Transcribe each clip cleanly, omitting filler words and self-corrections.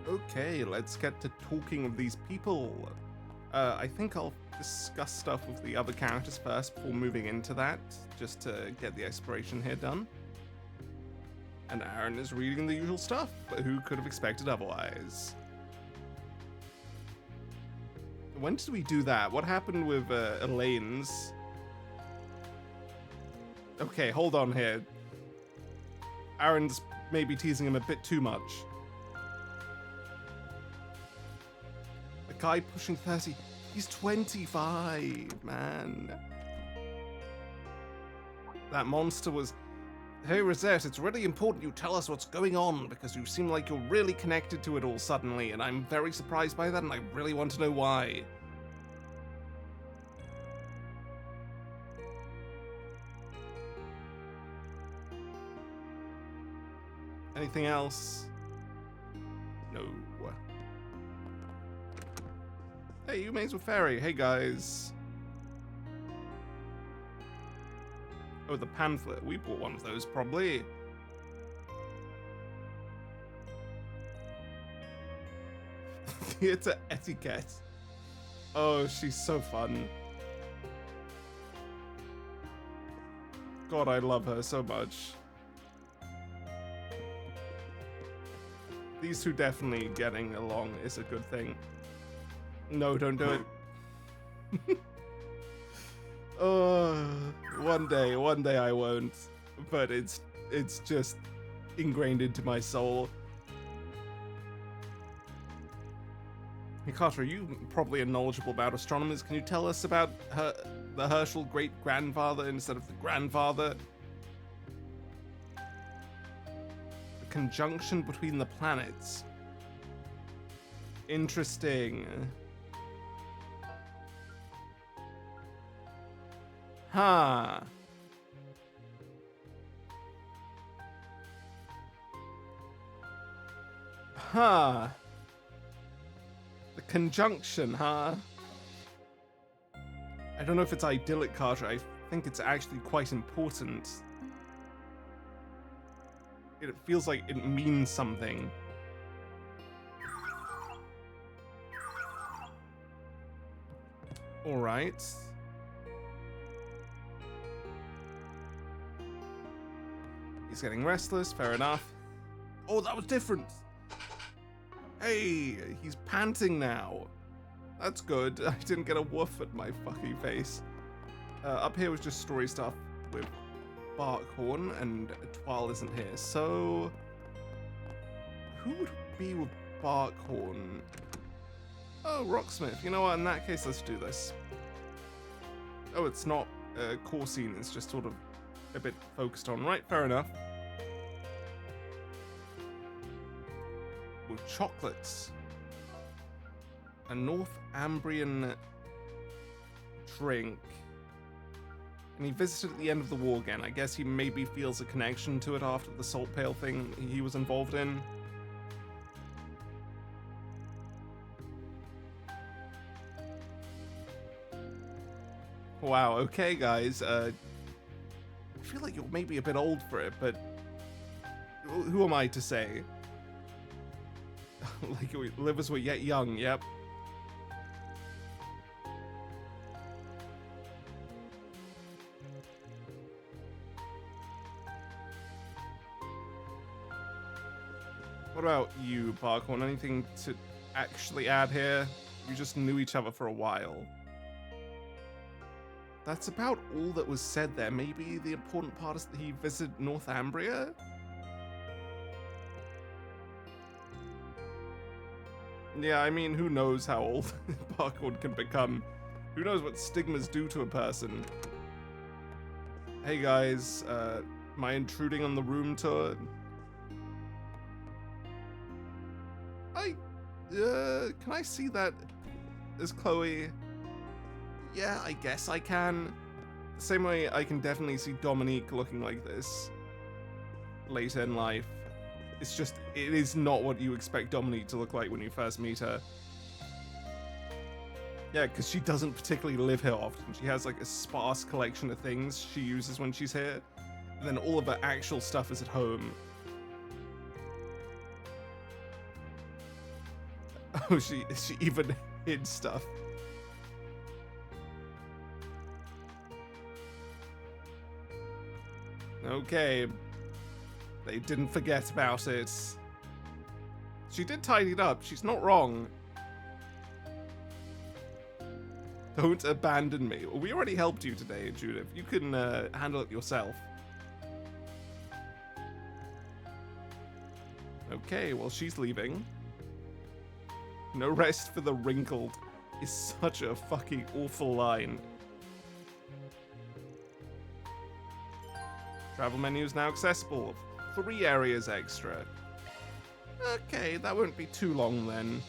Okay, let's get to talking of these people. I think I'll discuss stuff with the other characters first before moving into that, just to get the exploration here done. And Aaron is reading the usual stuff, but who could have expected otherwise? When did we do that? What happened with Elaine's? Okay, hold on here. Aaron's maybe teasing him a bit too much. A guy pushing 30, he's 25, man. That monster was... Hey Rosette, it's really important you tell us what's going on, because you seem like you're really connected to it all suddenly, and I'm very surprised by that, and I really want to know why. Anything else? No. Hey, you Maze with Fairy. Hey guys. Oh, the pamphlet. We bought one of those, probably. Theatre etiquette. Oh, she's so fun. God, I love her so much. These two definitely getting along is a good thing. No, don't do it. Oh, one day I won't. But it's just ingrained into my soul. Hey Carter, you probably are knowledgeable about astronomers. Can you tell us about the Herschel great-grandfather instead of the grandfather? The conjunction between the planets. Interesting. Huh. Huh. The conjunction, huh? I don't know if it's idyllic, Carter. I think it's actually quite important. It feels like it means something. Alright. He's getting restless, fair enough. Oh, that was different! Hey, he's panting now. That's good. I didn't get a woof at my fucking face. Up here was just story stuff with Barkhorn, and Twal isn't here, so... Who would be with Barkhorn? Oh, Rocksmith. You know what, in that case, let's do this. Oh, it's not a core scene, it's just sort of a bit focused on. Right, fair enough. With chocolates. A Northumbrian drink. And he visited at the end of the war again. I guess he maybe feels a connection to it after the Salt Pail thing he was involved in. Wow, okay guys, I feel like you're maybe a bit old for it, but who am I to say? Like, we live as we're yet young, yep. What about you, Barkhorn? Anything to actually add here? You just knew each other for a while. That's about all that was said there. Maybe the important part is that he visited Northumbria? Yeah, I mean, who knows how old Barkhorn can become. Who knows what stigmas do to a person. Hey guys, am I intruding on the room tour? Can I see that as Chloe? Yeah, I guess I can. The same way I can definitely see Dominique looking like this later in life. It's just, it is not what you expect Dominique to look like when you first meet her. Yeah, because she doesn't particularly live here often. She has like a sparse collection of things she uses when she's here. And then all of her actual stuff is at home. Oh, she even hid stuff. Okay. They didn't forget about it. She did tidy it up. She's not wrong. Don't abandon me. We already helped you today, Judith. You can handle it yourself. Okay, well, she's leaving. No rest for the wrinkled is such a fucking awful line. Travel menu is now accessible. 3 areas extra. Okay, that won't be too long then.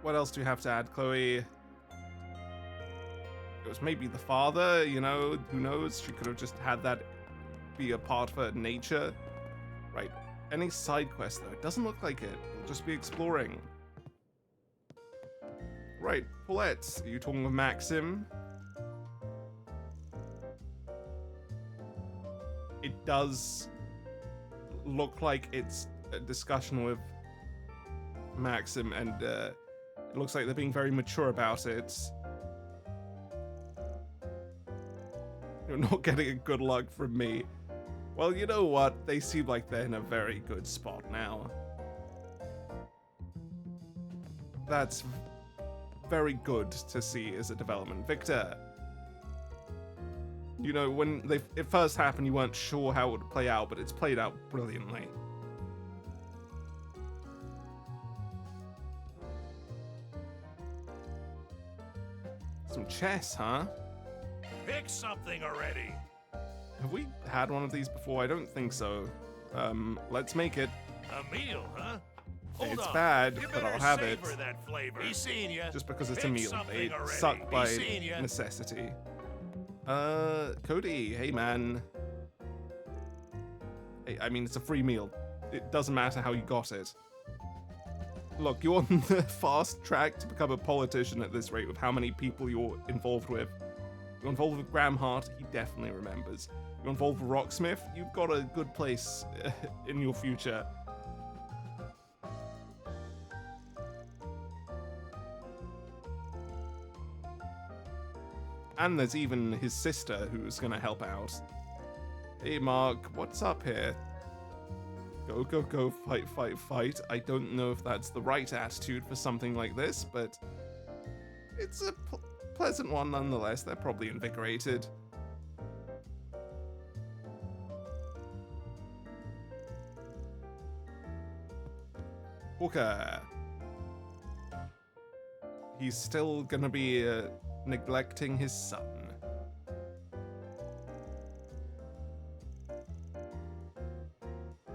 What else do we have to add, Chloe? It was maybe the father, you know, who knows? She could have just had that be a part of her nature. Right, any side quest though? It doesn't look like it. We'll just be exploring. Right, Paulette, are you talking with Maxim? It does look like it's a discussion with Maxim, and it looks like they're being very mature about it. You're not getting a good luck from me. Well, you know what? They seem like they're in a very good spot now. That's very good to see as a development. Victor, you know, when it first happened, you weren't sure how it would play out, but it's played out brilliantly. Some chess, huh? Pick something already. Have we had one of these before? I don't think so. Let's make it. A meal, huh? Hold It's on. bad, You but better I'll have it. savor that flavor. Be seeing ya. Just because it's a Pick meal. something They already. suck Be by seeing ya. necessity. Cody, hey man. Hey, I mean, it's a free meal. It doesn't matter how you got it. Look, you're on the fast track to become a politician at this rate with how many people you're involved with. You're involved with Graham Hart, he definitely remembers. You're involved with Rocksmith, you've got a good place in your future. And there's even his sister who's gonna help out. Hey Mark, what's up here? Go, go, go, fight, fight, fight. I don't know if that's the right attitude for something like this, but it's a pleasant one nonetheless. They're probably invigorated. Hooker. He's still gonna be neglecting his son.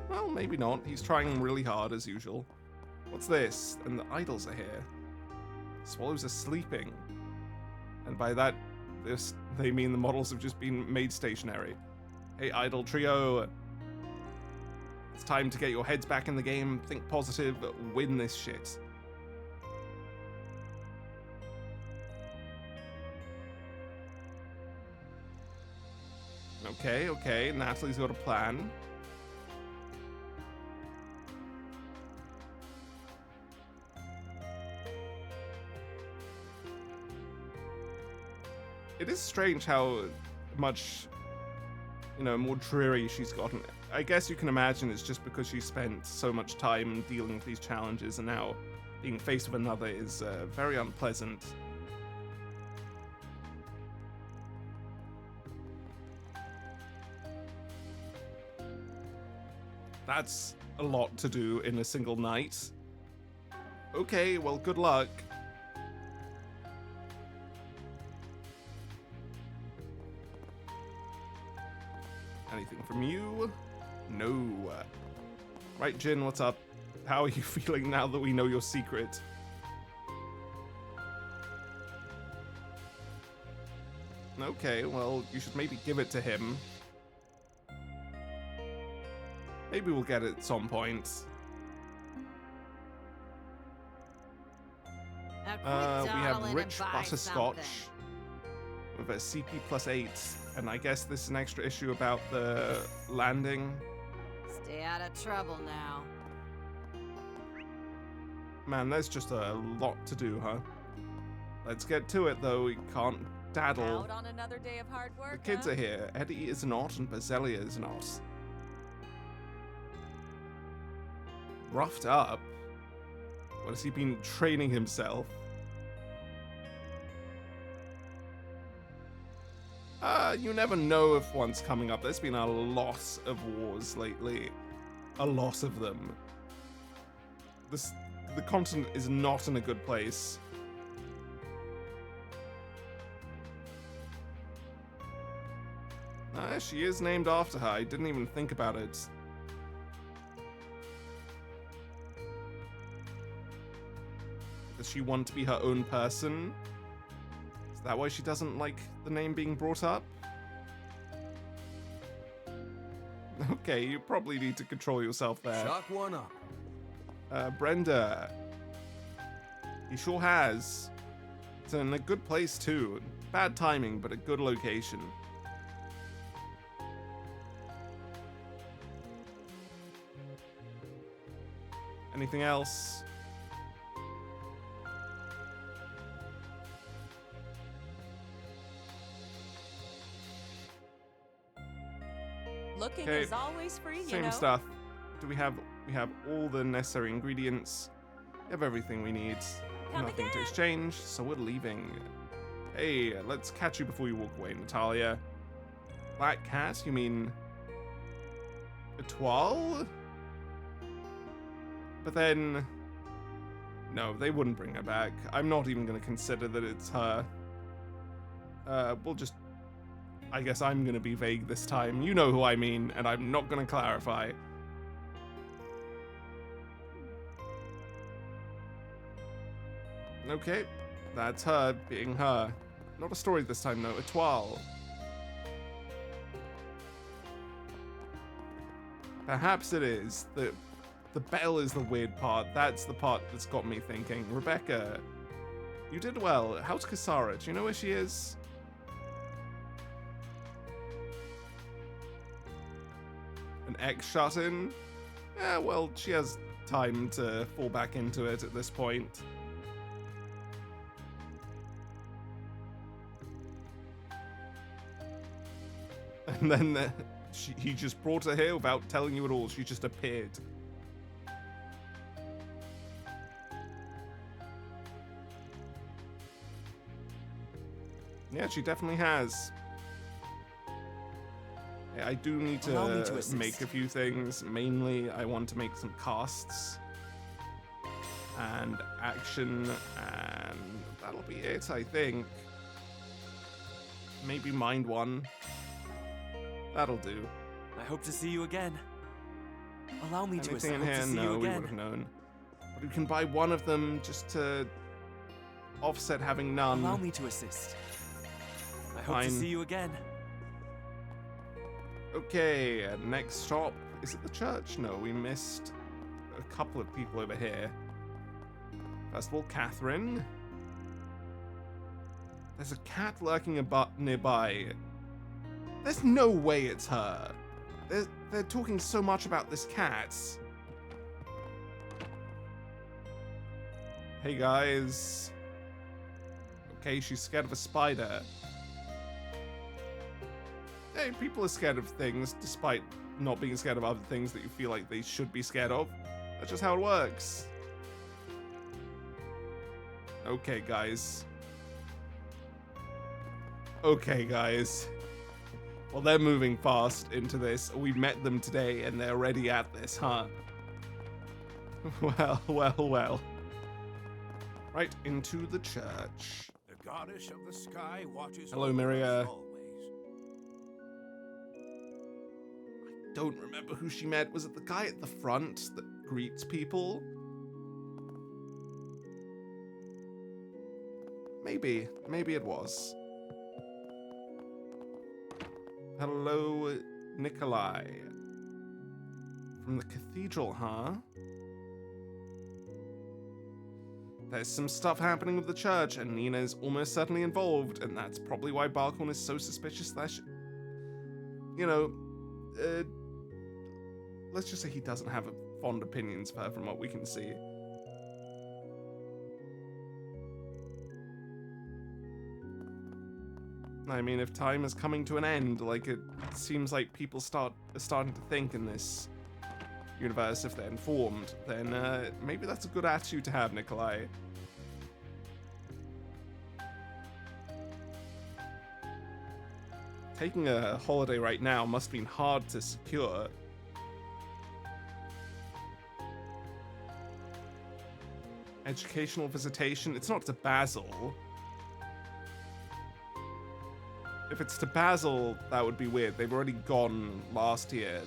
Well, maybe not. He's trying really hard as usual. What's this? And the idols are here. Swallows are sleeping. And by that, they mean the models have just been made stationary. Hey, idol trio. It's time to get your heads back in the game, think positive, win this shit. Okay, okay, Natalie's got a plan. It is strange how much, you know, more dreary she's gotten. I guess you can imagine it's just because she spent so much time dealing with these challenges, and now being faced with another is very unpleasant. That's a lot to do in a single night. Okay, well, good luck. Anything from you? No. Right, Jin, what's up? How are you feeling now that we know your secret? Okay, well, you should maybe give it to him. Maybe we'll get it at some point. We have rich butterscotch. with a CP +8, and I guess this is an extra issue about the landing. Stay out of trouble now. Man, there's just a lot to do, huh? Let's get to it, though. We can't daddle. Out on another day of hard work. The kids are here. Eddie is not, and Bazelia is not. Roughed up? What has he been training himself? You never know if one's coming up. There's been a lot of wars lately. A lot of them. The continent is not in a good place. She is named after her. I didn't even think about it. Does she want to be her own person? Is that why she doesn't like the name being brought up? Okay, you probably need to control yourself there. Chalk one up. Brenda. He sure has. It's in a good place too. Bad timing, but a good location. Anything else? Looking Okay, is always free, you Same know. stuff. Do we have all the necessary ingredients? We have everything we need. Come Nothing to again. exchange, so we're leaving. Hey, let's catch you before you walk away, Natalia. Black cat? You mean Etoile? But then, no, they wouldn't bring her back. I'm not even going to consider that it's her. We'll just, I guess I'm going to be vague this time. You know who I mean, and I'm not going to clarify. Okay, that's her being her. Not a story this time, though. Etoile. Perhaps it is. The bell is the weird part. That's the part that's got me thinking. Rebecca, you did well. How's Kasara? Do you know where she is? An X shut in? Yeah, well, she has time to fall back into it at this point. And then he just brought her here without telling you at all. She just appeared. Yeah, she definitely has. Yeah, I do need Allow me to to assist. make a few things. Mainly, I want to make some casts and action, and that'll be it, I think. Maybe mind one. That'll do. I hope to see you again. Allow me to Anything in hope here? to see No, you we would again. have known. But we can buy one of them just to offset having none. Allow me to assist. I hope to Fine. see you again. Okay, next stop. Is it the church? No, we missed a couple of people over here. First of all, Catherine. There's a cat lurking nearby. There's no way it's her. They're talking so much about this cat. Hey guys. Okay, she's scared of a spider. Hey, people are scared of things despite not being scared of other things that you feel like they should be scared of. That's just how it works. Okay, guys. Okay, guys. Well, they're moving fast into this. We met them today and they're already at this, huh? Well, well, well. Right into the church. The goddess of the sky watches Hello, over us Miria. always. Don't remember who she met. Was it the guy at the front that greets people? Maybe it was. Hello, Nikolai. From the cathedral, huh? there's some stuff happening with the church, and Nina is almost certainly involved, and that's probably why Barkhorn is so suspicious that, you know, let's just say he doesn't have fond opinions of her from what we can see. I mean, if time is coming to an end, like, it seems like people are starting to think in this universe, if they're informed, then maybe that's a good attitude to have, Nikolai. Taking a holiday right now must have been hard to secure. Educational visitation, it's not to Basil. If it's to Basil, that would be weird. They've already gone last year.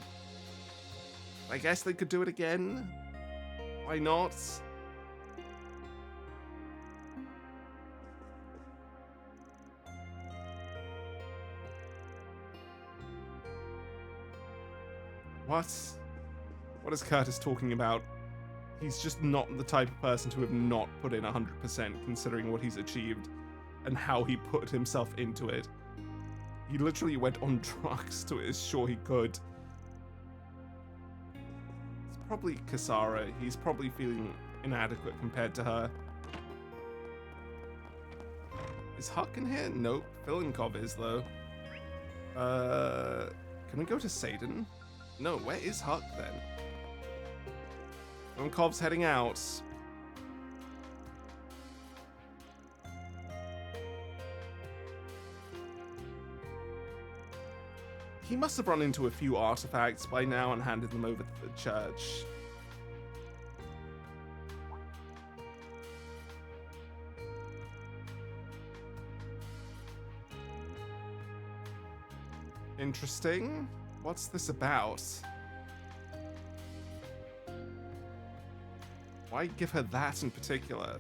I guess they could do it again? Why not? What is Curtis talking about? He's just not the type of person to have not put in 100% considering what he's achieved and how he put himself into it. He literally went on drugs to ensure he could. It's probably Kasara. He's probably feeling inadequate compared to her. Is Huck in here? Nope. Filinkov is, though. Can we go to Satan? No, where is Huck, then? Filinkov's heading out. He must have run into a few artifacts by now and handed them over to the church. Interesting. What's this about? Why give her that in particular?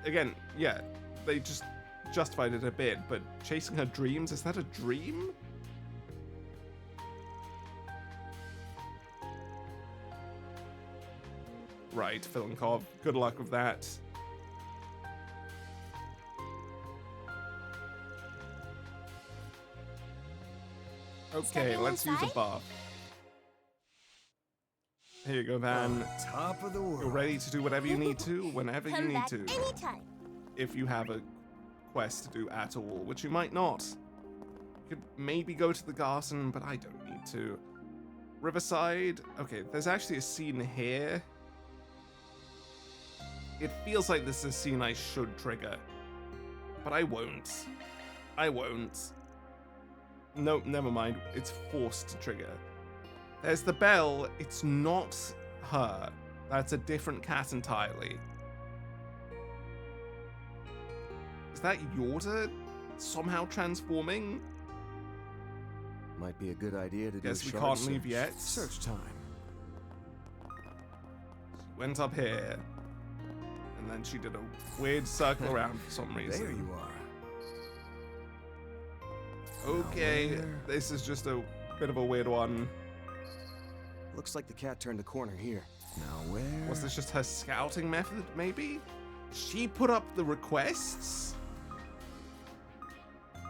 Again, yeah, they just justified it a bit, but chasing her dreams, is that a dream? Right, Filinkov, good luck with that. Okay, let's use a buff. Here you go, Van. Top of the world. You're ready to do whatever you need to, whenever you need to. Anytime. If you have a quest to do at all, which you might not. You could maybe go to the garden, but I don't need to. Riverside. Okay, there's actually a scene here. It feels like this is a scene I should trigger, but I won't. I won't. Nope, never mind. It's forced to trigger. There's the bell. It's not her. That's a different cat entirely. Is that Yorda somehow transforming? Might be a good idea to Guess do we a can't shard leave search. yet. Search time. She went up here. And then she did a weird circle around for some reason. There you are. Okay, Now where? this is just a bit of a weird one. Looks like the cat turned the corner here. Now where? Was this just her scouting method, maybe? She put up the requests?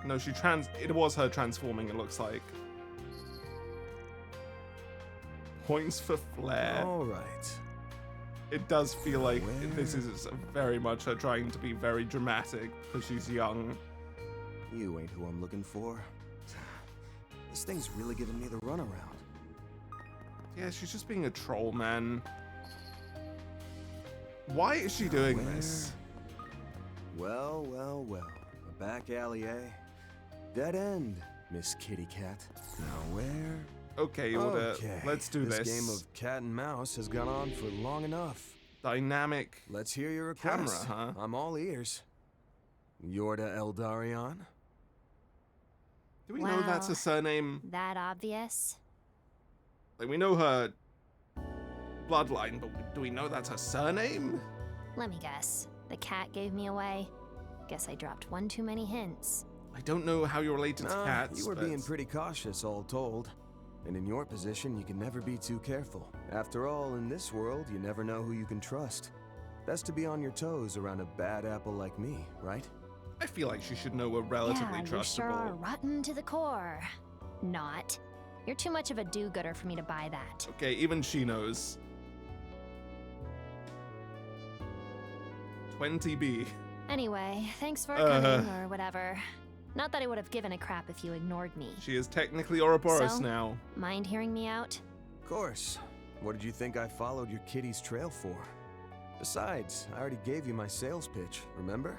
No, it was her transforming, it looks like. Points for flair. All right. It does feel like Where? this is very much her trying to be very dramatic because she's young. You ain't who I'm looking for. This thing's really giving me the runaround. Yeah, she's just being a troll, man. Why is she doing Where? this? Well, well, well. A back alley, eh? Dead end, Miss Kitty Cat. Now where? Okay, Yorda, Okay. let's do this. This game of cat and mouse has gone on for long enough. Dynamic. Let's hear your request. Camera, huh? I'm all ears. Yorda Eldarion? Do we know that's a Wow. surname? That obvious? Like, we know her bloodline, but do we know that's her surname? Let me guess. The cat gave me away. Guess I dropped one too many hints. I don't know how you're related to Nah, cats, you were but being pretty cautious, all told. And in your position, you can never be too careful. After all, in this world, you never know who you can trust. Best to be on your toes around a bad apple like me, right? I feel like she should know we're relatively Yeah, you sure are trustable. rotten to the core. Not. You're too much of a do-gooder for me to buy that. Okay, even she knows. 20B. Anyway, thanks for Uh. coming or whatever. Not that I would have given a crap if you ignored me. She is technically Ouroboros So? now. Mind hearing me out? Of course. What did you think I followed your kitty's trail for? Besides, I already gave you my sales pitch, remember?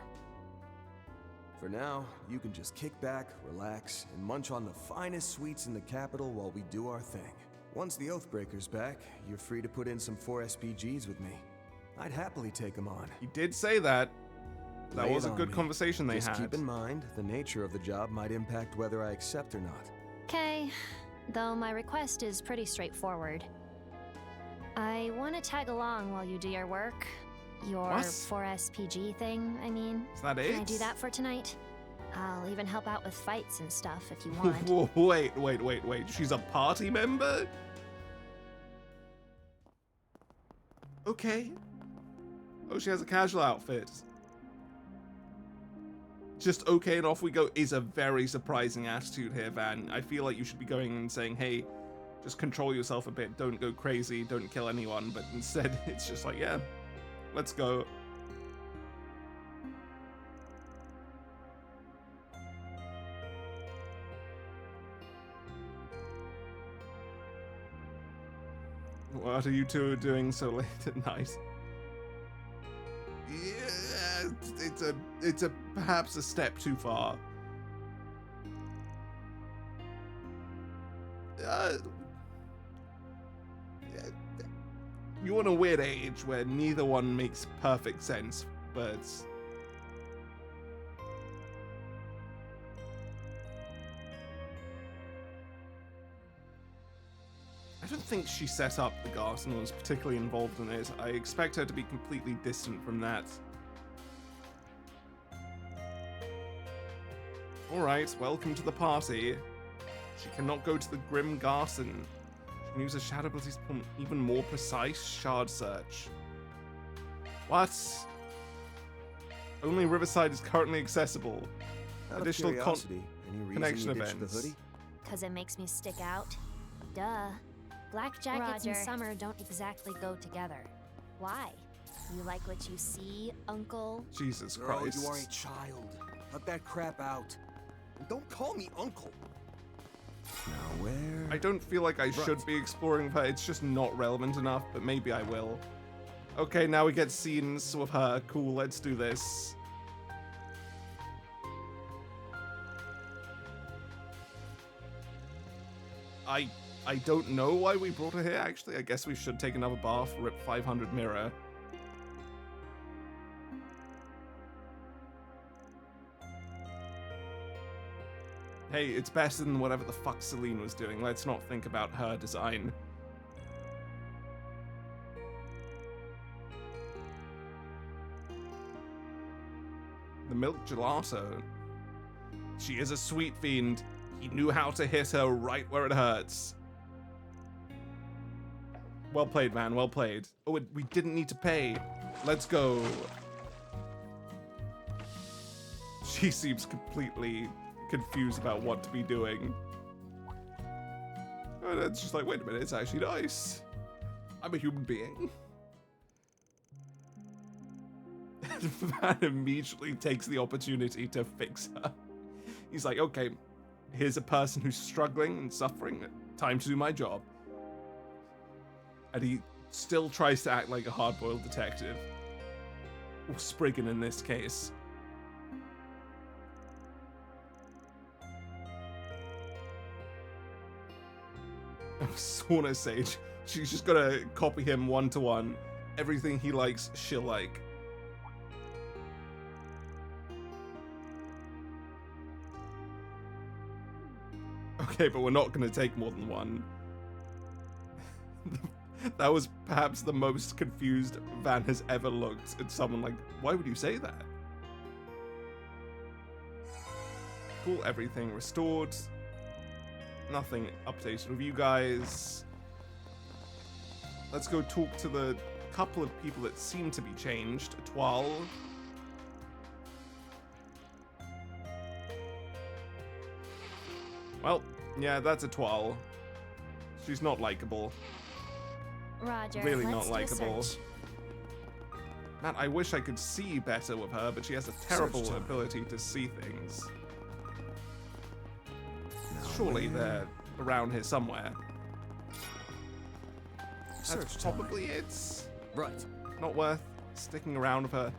For now, you can just kick back, relax, and munch on the finest sweets in the capital while we do our thing. Once the Oathbreaker's back, you're free to put in some 4 SPGs with me. I'd happily take them on. He did say that. That Lay was it a on good me. conversation they Just had. keep in mind, the nature of the job might impact whether I accept or not. Okay, though my request is pretty straightforward. I want to tag along while you do your work. Your What? 4SPG thing, I mean. Is that it? Can I do that for tonight? I'll even help out with fights and stuff if you want. Wait. She's a party member? Okay. Oh, she has a casual outfit. Just okay and off we go is a very surprising attitude here, Van. I feel like you should be going and saying, hey, just control yourself a bit, don't go crazy, don't kill anyone, but instead it's just like, yeah, let's go. What are you two doing so late at night? Yeah, it's a perhaps a step too far. You're in a weird age where neither one makes perfect sense, but I don't think she set up the Garson and was particularly involved in it. I expect her to be completely distant from that. Alright, welcome to the party. She cannot go to the Grim Garson. She can use her shadow abilities to perform an even more precise shard search. What? Only Riverside is currently accessible. Out of Additional curiosity, any reason connection you ditched the events. hoodie? Because it makes me stick out? Duh. Black jackets and summer don't exactly go together. Why? You like what you see, Uncle? Jesus Girl, Christ. you are a child. Cut that crap out. And don't call me uncle. Now where? I don't feel like I should be exploring her. It's just not relevant enough, but maybe I will. Okay, now we get scenes with her. Cool, let's do this. I don't know why we brought her here, actually. I guess we should take another bath, rip 500 mirror. Hey, it's better than whatever the fuck Celine was doing. Let's not think about her design. The milk gelato. She is a sweet fiend. He knew how to hit her right where it hurts. Well played, man. Well played. Oh, we didn't need to pay. Let's go. She seems completely confused about what to be doing. And it's just like, wait a minute, it's actually nice. I'm a human being. Van immediately takes the opportunity to fix her. He's like, okay, here's a person who's struggling and suffering. Time to do my job. And he still tries to act like a hard-boiled detective. Or Spriggan in this case. Sauna Sage. She's just gonna copy him one-to-one. Everything he likes, she'll like. Okay, but we're not gonna take more than one. That was perhaps the most confused Van has ever looked at someone. Like, why would you say that? Cool, everything restored. Nothing updated with you guys. Let's go talk to the couple of people that seem to be changed. Twal. Well, yeah, that's a Twal. She's not likable. Roger. Really let's not do a likable. search. Man, I wish I could see better with her, but she has a terrible time. ability to see things. Now Surely where- they're around here somewhere. Search That's time. probably it. Right. Not worth sticking around with her.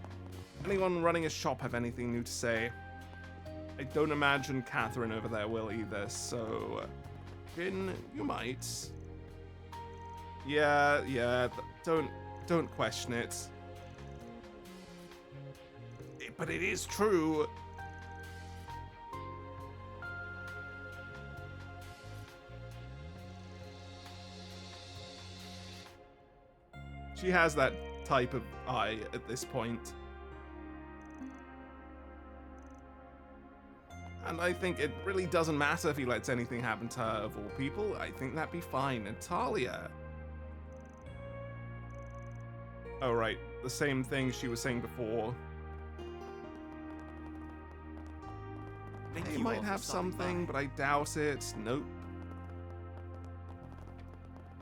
Anyone running a shop have anything new to say? I don't imagine Catherine over there will either, so... Finn, you might. Yeah, don't question it. But it is true. She has that type of eye at this point. And I think it really doesn't matter if he lets anything happen to her of all people. I think that'd be fine. Natalia. Oh, right. The same thing she was saying before. Thank They you might all for have stopping something, by. but I doubt it. Nope.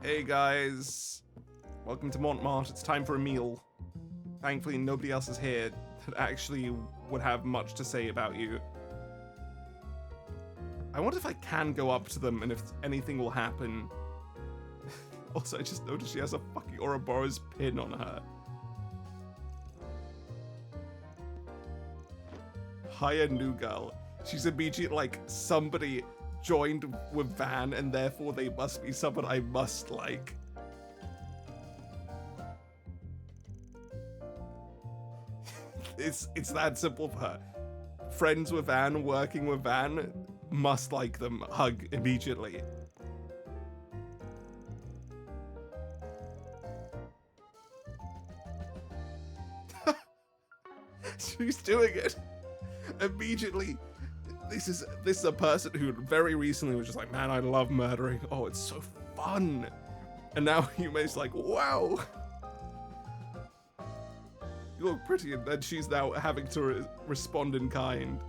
Hey guys. Welcome to Montmartre. It's time for a meal. Thankfully, nobody else is here that actually would have much to say about you. I wonder if I can go up to them and if anything will happen. Also, I just noticed she has a fucking Ouroboros pin on her. Hiya, new girl. She's immediately like, somebody joined with Van and therefore they must be someone I must like. It's that simple for her. Friends with Van, working with Van, must like them. Hug immediately. She's doing it immediately. This is a person who very recently was just like, man, I love murdering. Oh, it's so fun. And now Yume's like, wow. You look pretty, and then she's now having to respond in kind.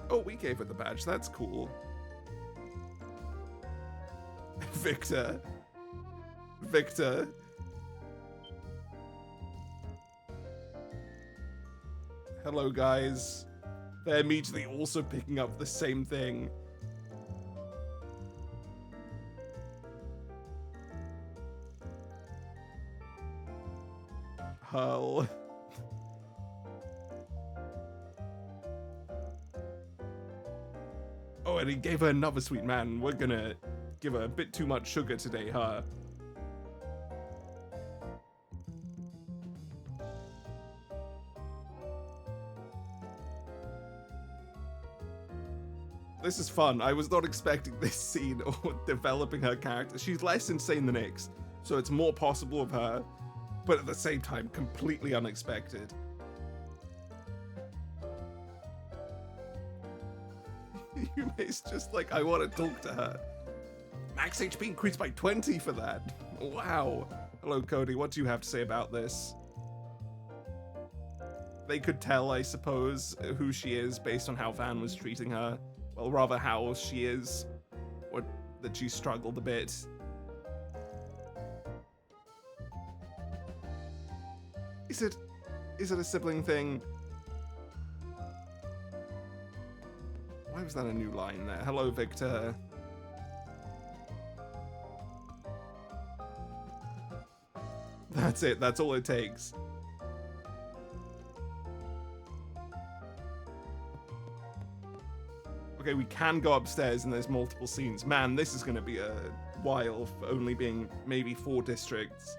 Oh, we gave her the badge. That's cool. Victor. Hello, guys. They're immediately also picking up the same thing. Hull. Oh, and he gave her another sweet man. We're gonna give her a bit too much sugar today, huh? This is fun. I was not expecting this scene or developing her character. She's less insane than Ix, so it's more possible of her, but at the same time, completely unexpected. Yume's just like, I want to talk to her. Max HP increased by 20 for that. Wow. Hello, Cody. What do you have to say about this? They could tell, I suppose, who she is based on how Van was treating her. Well, rather how she is. Or that she struggled a bit. Is it a sibling thing? Why was that a new line there? Hello, Victor. That's it. That's all it takes. Okay, we can go upstairs and there's multiple scenes. Man, this is going to be a while for only being maybe 4 districts.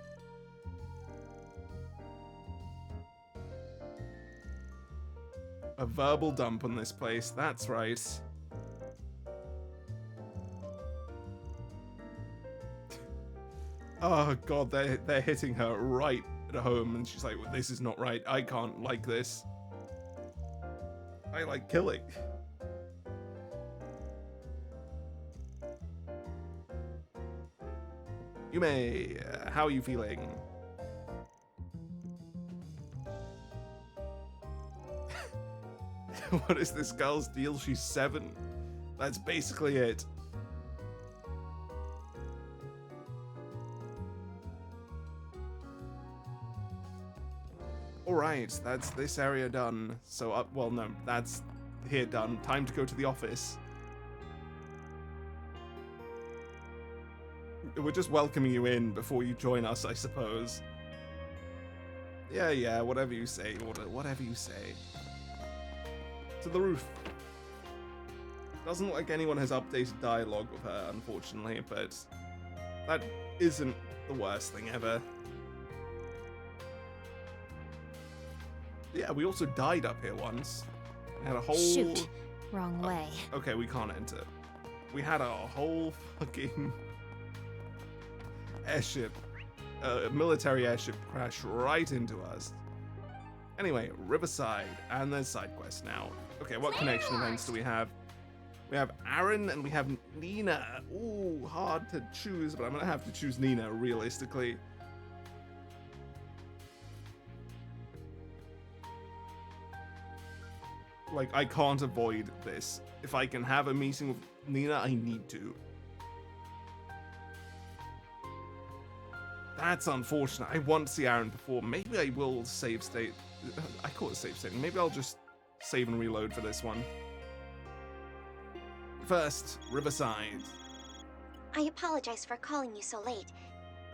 A verbal dump on this place, that's right. Oh god, they're hitting her right at home and she's like, well, this is not right. I can't like this. I like killing. Yume, how are you feeling? What is this girl's deal? She's 7. That's basically it. Alright, that's this area done. So, well, no, that's here done. Time to go to the office. We're just welcoming you in before you join us, I suppose. Yeah, whatever you say, Order, whatever you say. To the roof. Doesn't look like anyone has updated dialogue with her, unfortunately, but that isn't the worst thing ever. Yeah, we also died up here once. We had a whole... Shoot. Wrong way. Okay, we can't enter. We had a whole fucking airship, military airship crash right into us. Anyway, Riverside, and there's side quest now. Okay, what connection events do we have? We have Aaron and we have Nina. Ooh, hard to choose, but I'm gonna have to choose Nina realistically. Like, I can't avoid this. If I can have a meeting with Nina, I need to. That's unfortunate. I want to see Aaron perform. Maybe I will save state. I call it save state. Maybe I'll just save and reload for this one. First, Riverside. I apologize for calling you so late.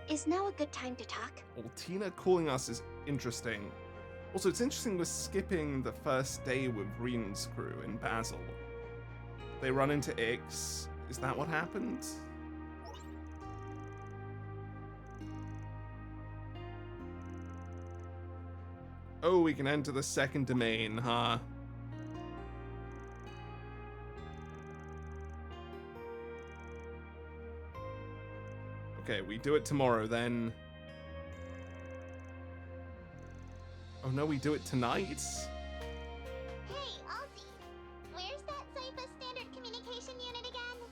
Is now a good time to talk? Well, Tina calling us is interesting. Also, it's interesting we're skipping the first day with Reen's crew in Basel. They run into Ix. Is that what happened? Oh, we can enter the second domain, huh? Okay, we do it tomorrow then. Oh no, we do it tonight? Hey, Alti, where's that Cypher standard communication unit again?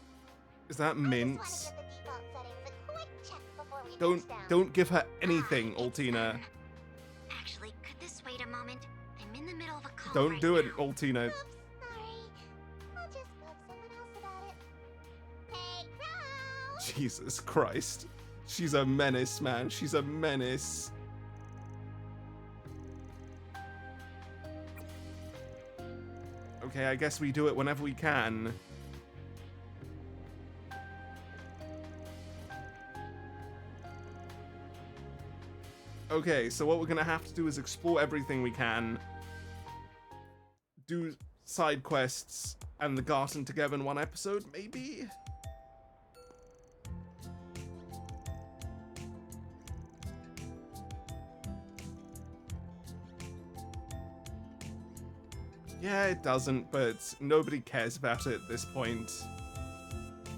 Is that I Mint? just wanna get the default settings a quick check before we touch down. Don't give her anything, It's Altina. done. Actually, could this wait a moment? I'm in the middle of a call Don't right do it, now. Altina. Oops, sorry. I'll just bug someone else about it. Hey, Crow! Jesus Christ. She's a menace, man. She's a menace. Okay, I guess we do it whenever we can. Okay, so what we're gonna have to do is explore everything we can. Do side quests and the Garten together in one episode, maybe? Yeah, it doesn't, but nobody cares about it at this point.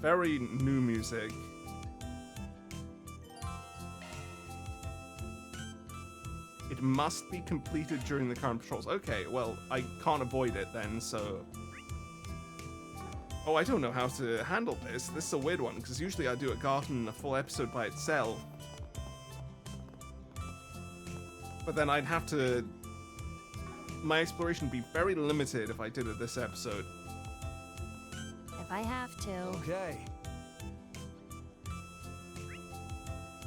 Very new music. It must be completed during the current patrols. Okay, well, I can't avoid it then, so... Oh, I don't know how to handle this. This is a weird one, because usually I do a Garten a full episode by itself. But then I'd have to... My exploration would be very limited if I did it this episode. If I have to. Okay.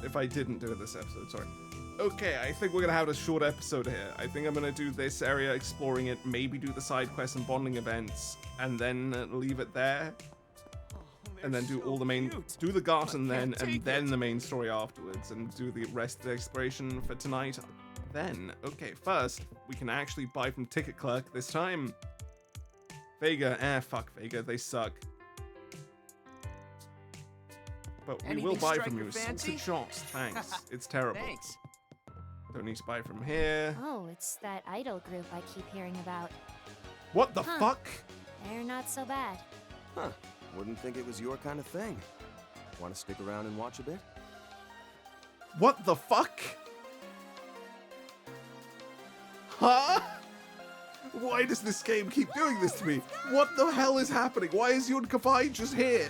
If I didn't do it this episode, sorry. Okay, I think we're gonna have a short episode here. I think I'm gonna do this area, exploring it, maybe do the side quests and bonding events, and then leave it there. And then do all the main, do the Garten then, and then the main story afterwards, and do the rest of the exploration for tonight. Then, okay, first, we can actually buy from Ticket Clerk this time. Vega, fuck Vega, they suck. But we will buy from you. Salted shots, thanks. It's terrible. Thanks. Don't need to buy from here. Oh, it's that idol group I keep hearing about. What the Huh. fuck? They're not so bad. Huh. Wouldn't think it was your kind of thing. Want to stick around and watch a bit? What the fuck? Huh? Why does this game keep doing this to me? What the hell is happening? Why is Yun Kafai just here?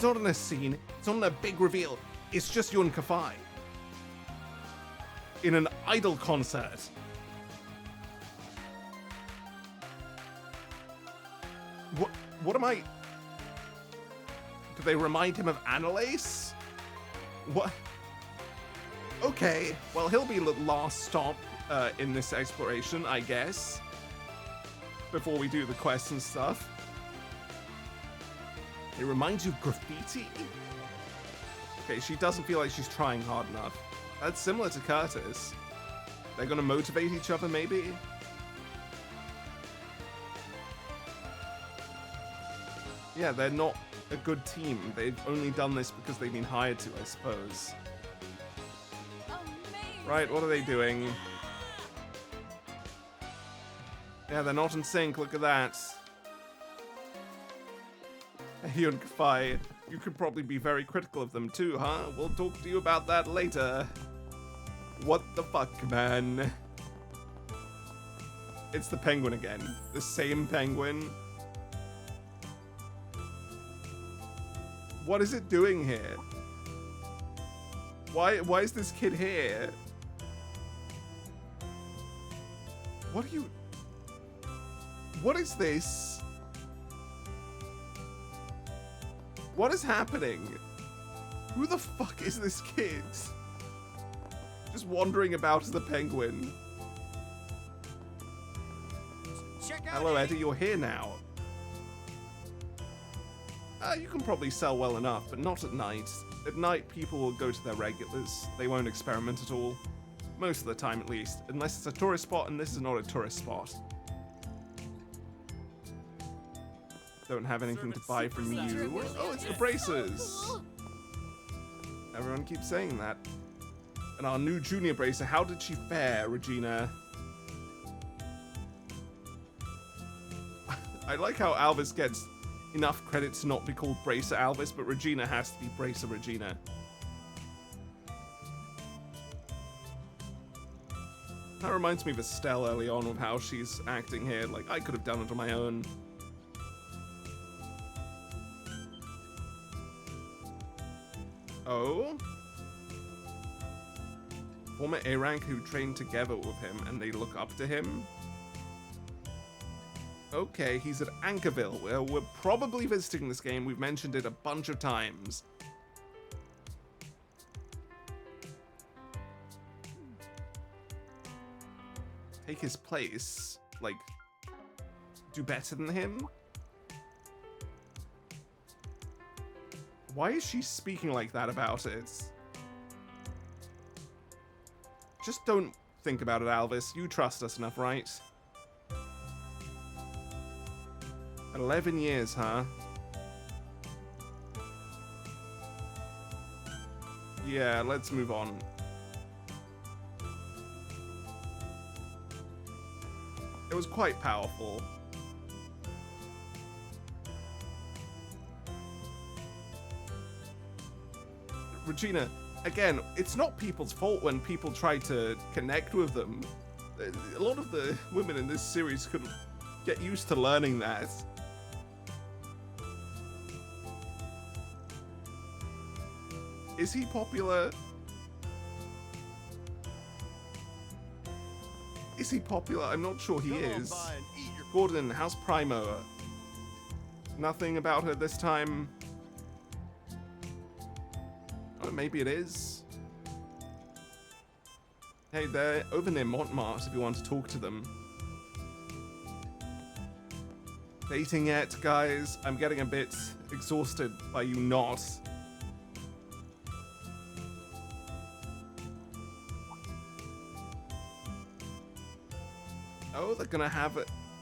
It's not in a scene. It's not in a big reveal. It's just Yun Kafai. In an idol concert. What am I... Do they remind him of Annalise? What? Okay, well, he'll be the last stop in this exploration, I guess. Before we do the quests and stuff. It reminds you of graffiti? Okay, she doesn't feel like she's trying hard enough. That's similar to Curtis. They're gonna motivate each other, maybe? Yeah, they're not a good team. They've only done this because they've been hired to, I suppose. Right, what are they doing? Yeah, they're not in sync, look at that. Yun Kafai, you could probably be very critical of them too, huh? We'll talk to you about that later. What the fuck, man? It's the penguin again. The same penguin. What is it doing here? Why is this kid here? What are you... What is this? What is happening? Who the fuck is this kid? Just wandering about as the penguin. Hello, Eddie, you're here now. You can probably sell well enough, but not at night. At night, people will go to their regulars. They won't experiment at all. Most of the time, at least. Unless it's a tourist spot, and this is not a tourist spot. Don't have anything to buy from you. Oh, it's the braces! Everyone keeps saying that. And our new junior bracer, how did she fare, Regina? I like how Alvis gets enough credit to not be called Bracer Alvis, but Regina has to be Bracer Regina. That reminds me of Estelle early on with how she's acting here. Like, I could have done it on my own. Oh? Former A-rank who trained together with him and they look up to him? Okay, he's at Anchorville. We're probably visiting this game. We've mentioned it a bunch of times. Take his place? Like, do better than him? Why is she speaking like that about it? Just don't think about it, Alvis. You trust us enough, right? 11 years, huh? Yeah, let's move on. It was quite powerful. Regina, again, it's not people's fault when people try to connect with them. A lot of the women in this series could get used to learning that. Is he popular? Is he popular? I'm not sure he is. Gordon, how's Primo? Nothing about her this time. Oh, maybe it is. Hey, they're over near Montmartre if you want to talk to them. Dating yet, guys? I'm getting a bit exhausted by you not. Oh, they're gonna have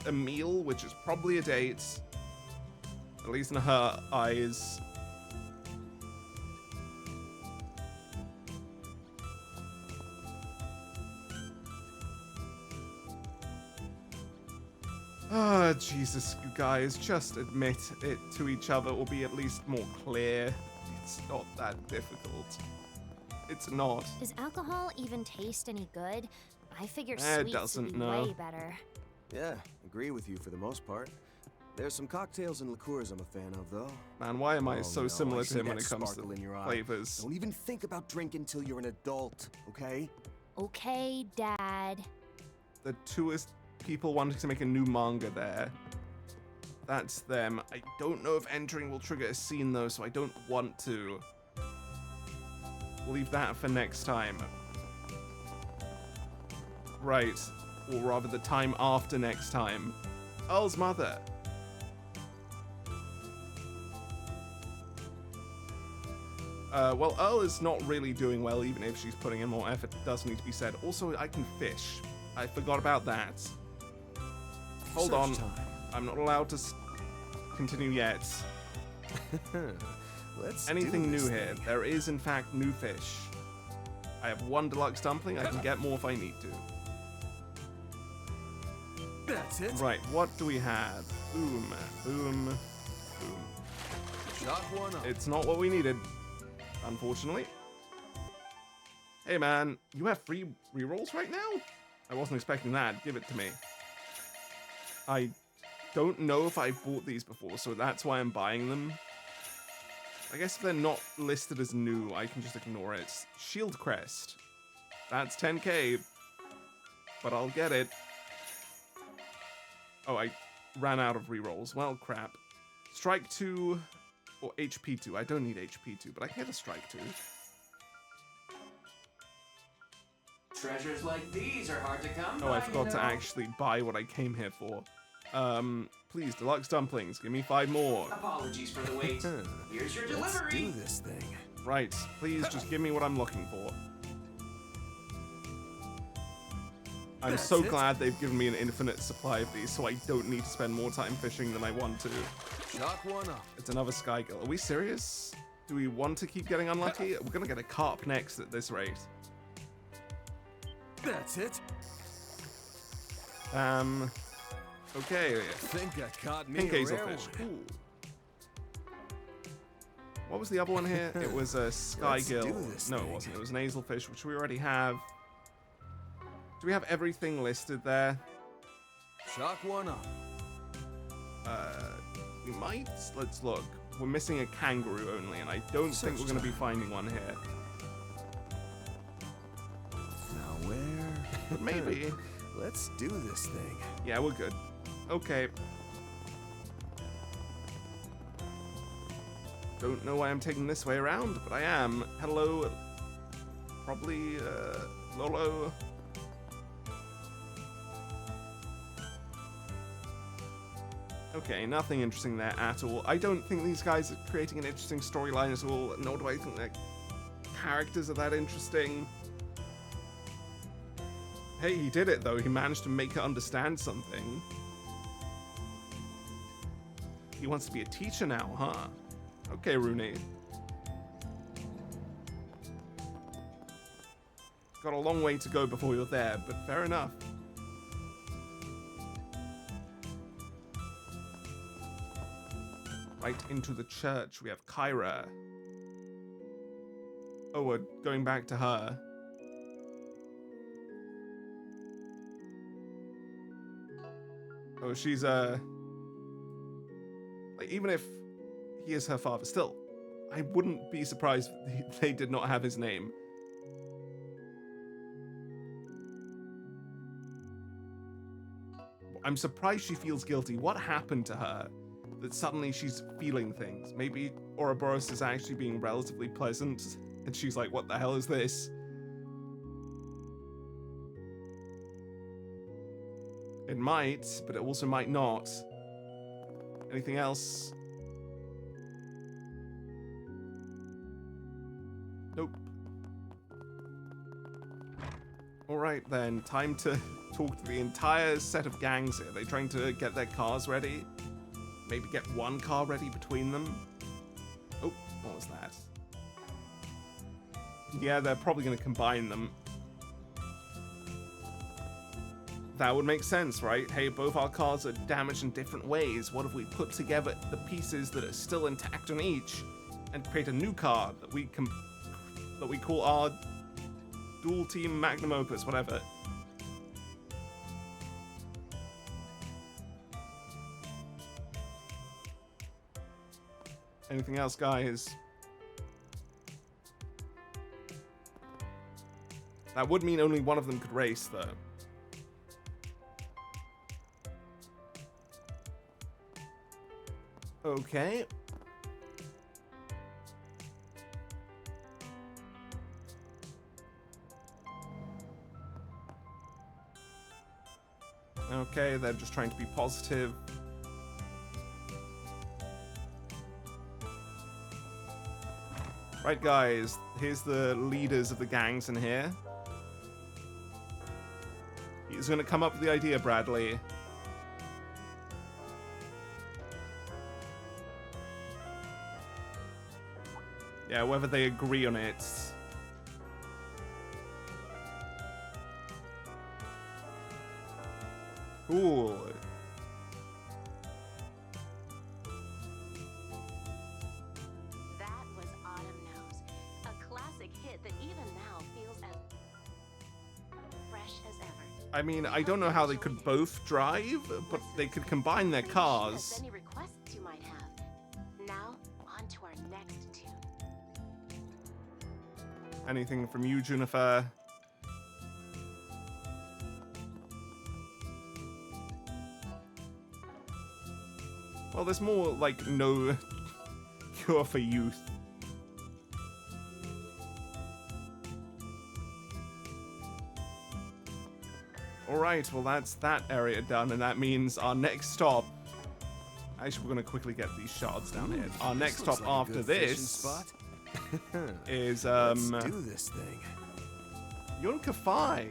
a meal, which is probably a date. At least in her eyes. Ah, Jesus, you guys, just admit it to each other or be at least more clear. It's not that difficult. It's not. Does alcohol even taste any good? I figure It sweets would doesn't, be no. way better. Yeah, agree with you for the most part. There's some cocktails and liqueurs I'm a fan of, though. Man, why am I Oh, so no, similar I to see him when that it comes to sparkle in your eye. flavors? Don't even think about drinking till you're an adult, okay? Okay, Dad. The tourist people wanting to make a new manga there. That's them. I don't know if entering will trigger a scene though, so I don't want to. We'll leave that for next time. Right. Or rather the time after next time. Earl's mother. Well, Earl is not really doing well, even if she's putting in more effort. It does need to be said. Also, I can fish. I forgot about that. Hold on. Search time. I'm not allowed to continue yet. Let's Anything do new this here? thing. There is, in fact, new fish. I have one deluxe dumpling. I can get more if I need to. That's it. Right, what do we have? Boom, boom, boom. Shot one up. It's not what we needed, unfortunately. Hey man, you have free rerolls right now? I wasn't expecting that. Give it to me. I don't know if I've bought these before, so that's why I'm buying them. I guess if they're not listed as new, I can just ignore it. Shield Crest. That's 10k, but I'll get it. Oh, I ran out of rerolls. Well, crap. Strike 2 or HP 2. I don't need HP 2, but I can get a Strike 2. Treasures like these are hard to come by. Oh, I forgot you to know. actually buy what I came here for. Please, deluxe dumplings. Give me 5 more. Apologies for the wait. Here's your Let's delivery. do this thing. Right, please just give me what I'm looking for. I'm That's so it. glad they've given me an infinite supply of these, so I don't need to spend more time fishing than I want to. Shot one up. It's another Sky Gill. Are we serious? Do we want to keep getting unlucky? We're gonna get a carp next at this rate. That's it. Okay. I think I caught me Pink a rare hazelfish. one. Cool. What was the other one here? It was a Sky Let's Gill. do this No, it thing. wasn't. It was an hazelfish, which we already have. Do we have everything listed there? Shot one up. We might. Let's look. We're missing a kangaroo only, and I don't think we're going to be finding one here. Now where? But maybe. Let's do this thing. Yeah, we're good. Okay. Don't know why I'm taking this way around, but I am. Hello. Probably, Lolo. Okay, nothing interesting there at all. I don't think these guys are creating an interesting storyline at all, nor do I think their characters are that interesting. Hey, he did it though. He managed to make her understand something. He wants to be a teacher now, huh? Okay, Rooney. Got a long way to go before you're there, but fair enough. Right into the church, we have Kyra. Oh, we're going back to her. Oh, she's, like, even if he is her father, still, I wouldn't be surprised if they did not have his name. I'm surprised she feels guilty. What happened to her that suddenly she's feeling things? Maybe Ouroboros is actually being relatively pleasant, and she's like, what the hell is this? It might, but it also might not. Anything else? Nope. Alright then, time to talk to the entire set of gangs here. They're trying to get their cars ready. Maybe get one car ready between them. Oh, what was that? Yeah, they're probably going to combine them. That would make sense, right? Hey, both our cars are damaged in different ways. What if we put together the pieces that are still intact on each and create a new car that we call our dual team magnum opus, whatever. Anything else, guys? That would mean only one of them could race, though. Okay. Okay, they're just trying to be positive. Right, guys, here's the leaders of the gangs in here. He's gonna come up with the idea, Bradley. Yeah, whether they agree on it. Cool. That was Autumn Knows, a classic hit that even now feels as fresh as ever. I mean, I don't know how they could both drive, but they could combine their cars. Any requests you might have. Now, on to our next tune. Anything from you, Junifer? Well, there's more, like, no cure for youth. Alright, well, that's that area done, and that means our next stop... Actually, we're going to quickly get these shards down here. Our next This stop looks like a after good fishing this spot. is, Let's do this thing. Yunka-Fi.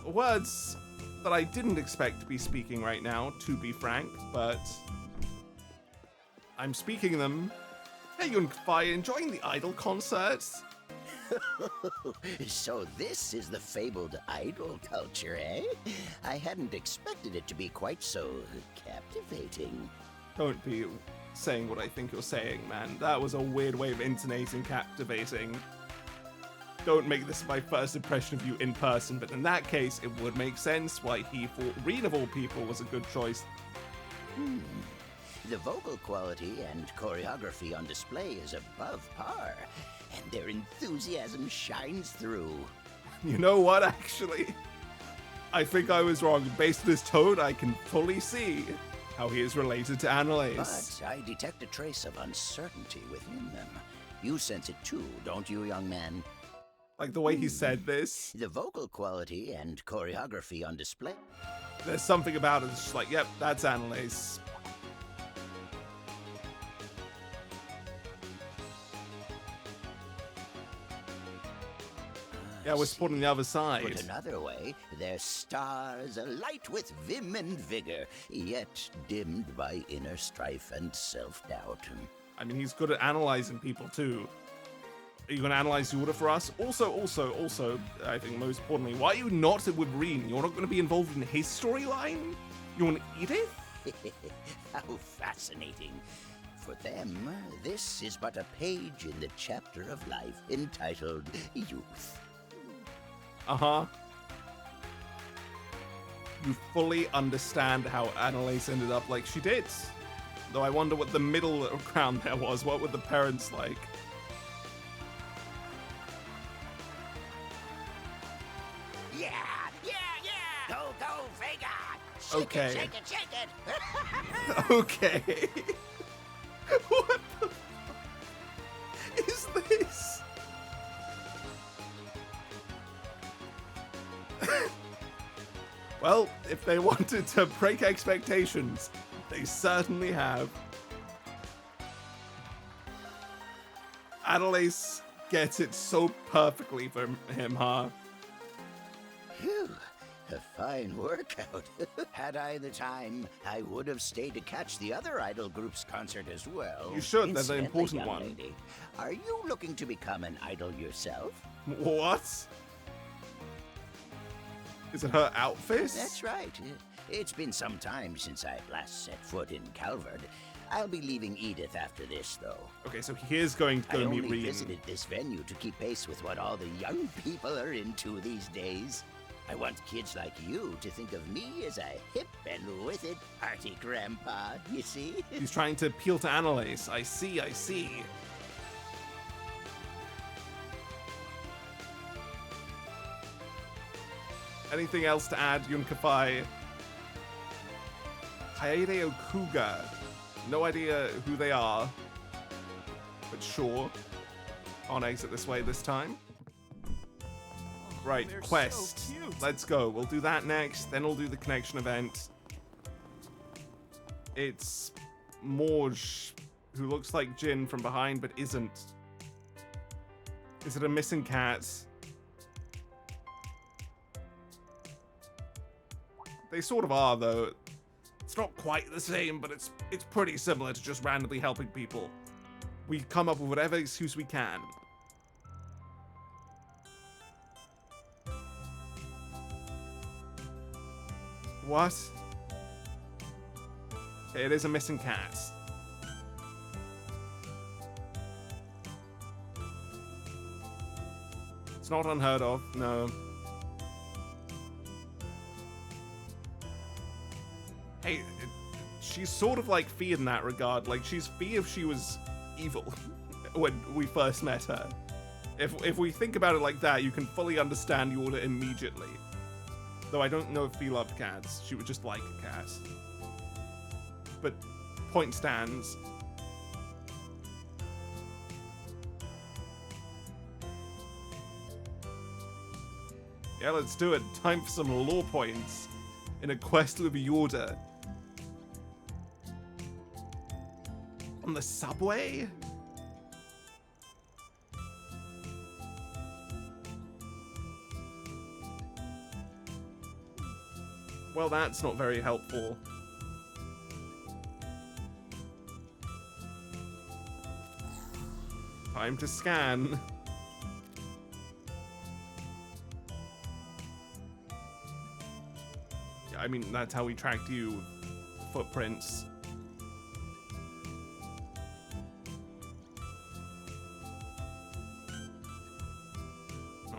Words that I didn't expect to be speaking right now, to be frank, but I'm speaking them. Hey, Yunka-Fi, enjoying the Idol concerts? So this is the fabled idol culture, eh? I hadn't expected it to be quite so captivating. Don't be saying what I think you're saying, man. That was a weird way of intonating captivating. Don't make this my first impression of you in person, but in that case, it would make sense why he thought Reed of all people was a good choice. The vocal quality and choreography on display is above par, and their enthusiasm shines through. You know what, actually? I think I was wrong. Based on his tone, I can fully see how he is related to Annalise. But I detect a trace of uncertainty within them. You sense it too, don't you, young man? Like the way he said this. The vocal quality and choreography on display. There's something about it that's just like, yep, that's Annalise. Yeah, we're supporting the other side. Put another way, their stars alight with vim and vigor, yet dimmed by inner strife and self-doubt. I mean, he's good at analyzing people too. Are you going to analyze the order for us? Also, I think most importantly, why are you not with Reed? You're not going to be involved in his storyline? You want Edith? How fascinating. For them, this is but a page in the chapter of life entitled Youth. Uh-huh. You fully understand how Annalise ended up like she did. Though I wonder what the middle ground there was. What were the parents like? Yeah! Go, Vega! Shake Okay. it, shake it! Okay. What the fuck is this? Well, if they wanted to break expectations, they certainly have. Annalise gets it so perfectly for him, huh? Phew, a fine workout. Had I the time, I would have stayed to catch the other idol group's concert as well. You should, they're the Incidentally, important young one. lady, are you looking to become an idol yourself? What? Is it her outfit? That's right. It's been some time since I last set foot in Calvard. I'll be leaving Edith after this, though. Okay, so he is going to I go meet only Reed. visited this venue to keep pace with what all the young people are into these days. I want kids like you to think of me as a hip and with it party grandpa, you see? He's trying to appeal to Annalise. I see, I see. Anything else to add, Yunkafai? Kaede Okuga. No idea who they are, but sure. Can't exit this way this time. Right, they're quest. so cute. Let's go. We'll do that next, then we'll do the connection event. It's Morge, who looks like Jin from behind, but isn't. Is it a missing cat? They sort of are, though. It's not quite the same, but it's pretty similar to just randomly helping people. We come up with whatever excuse we can. What? Okay, it is a missing cat. It's not unheard of, no. Hey, she's sort of like Fee in that regard. Like, she's Fee if she was evil when we first met her. If we think about it like that, you can fully understand Yorda immediately. Though I don't know if Fee loved cats. She would just like cats. But point stands. Yeah, let's do it. Time for some lore points in a quest with Yorda. On the subway? Well, that's not very helpful. Time to scan. Yeah, I mean, that's how we tracked you. Footprints.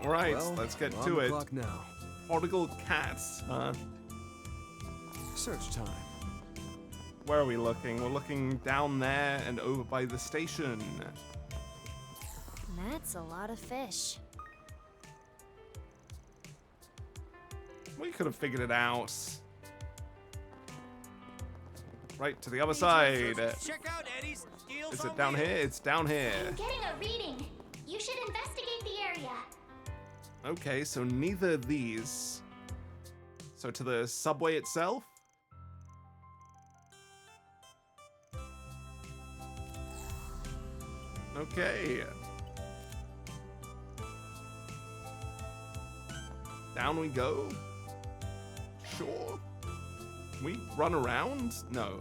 All right, Well, let's get we're on to the it. clock now. Prodigal cats, huh? Search time. Where are we looking? We're looking down there and over by the station. That's a lot of fish. We could have figured it out. Right to the other side. Check out Eddie's Deals Is on it down Wheels. here? It's down here. I'm getting a reading. You should investigate the area. Okay, so neither of these. So to the subway itself? Okay. Down we go. Sure. We run around? No.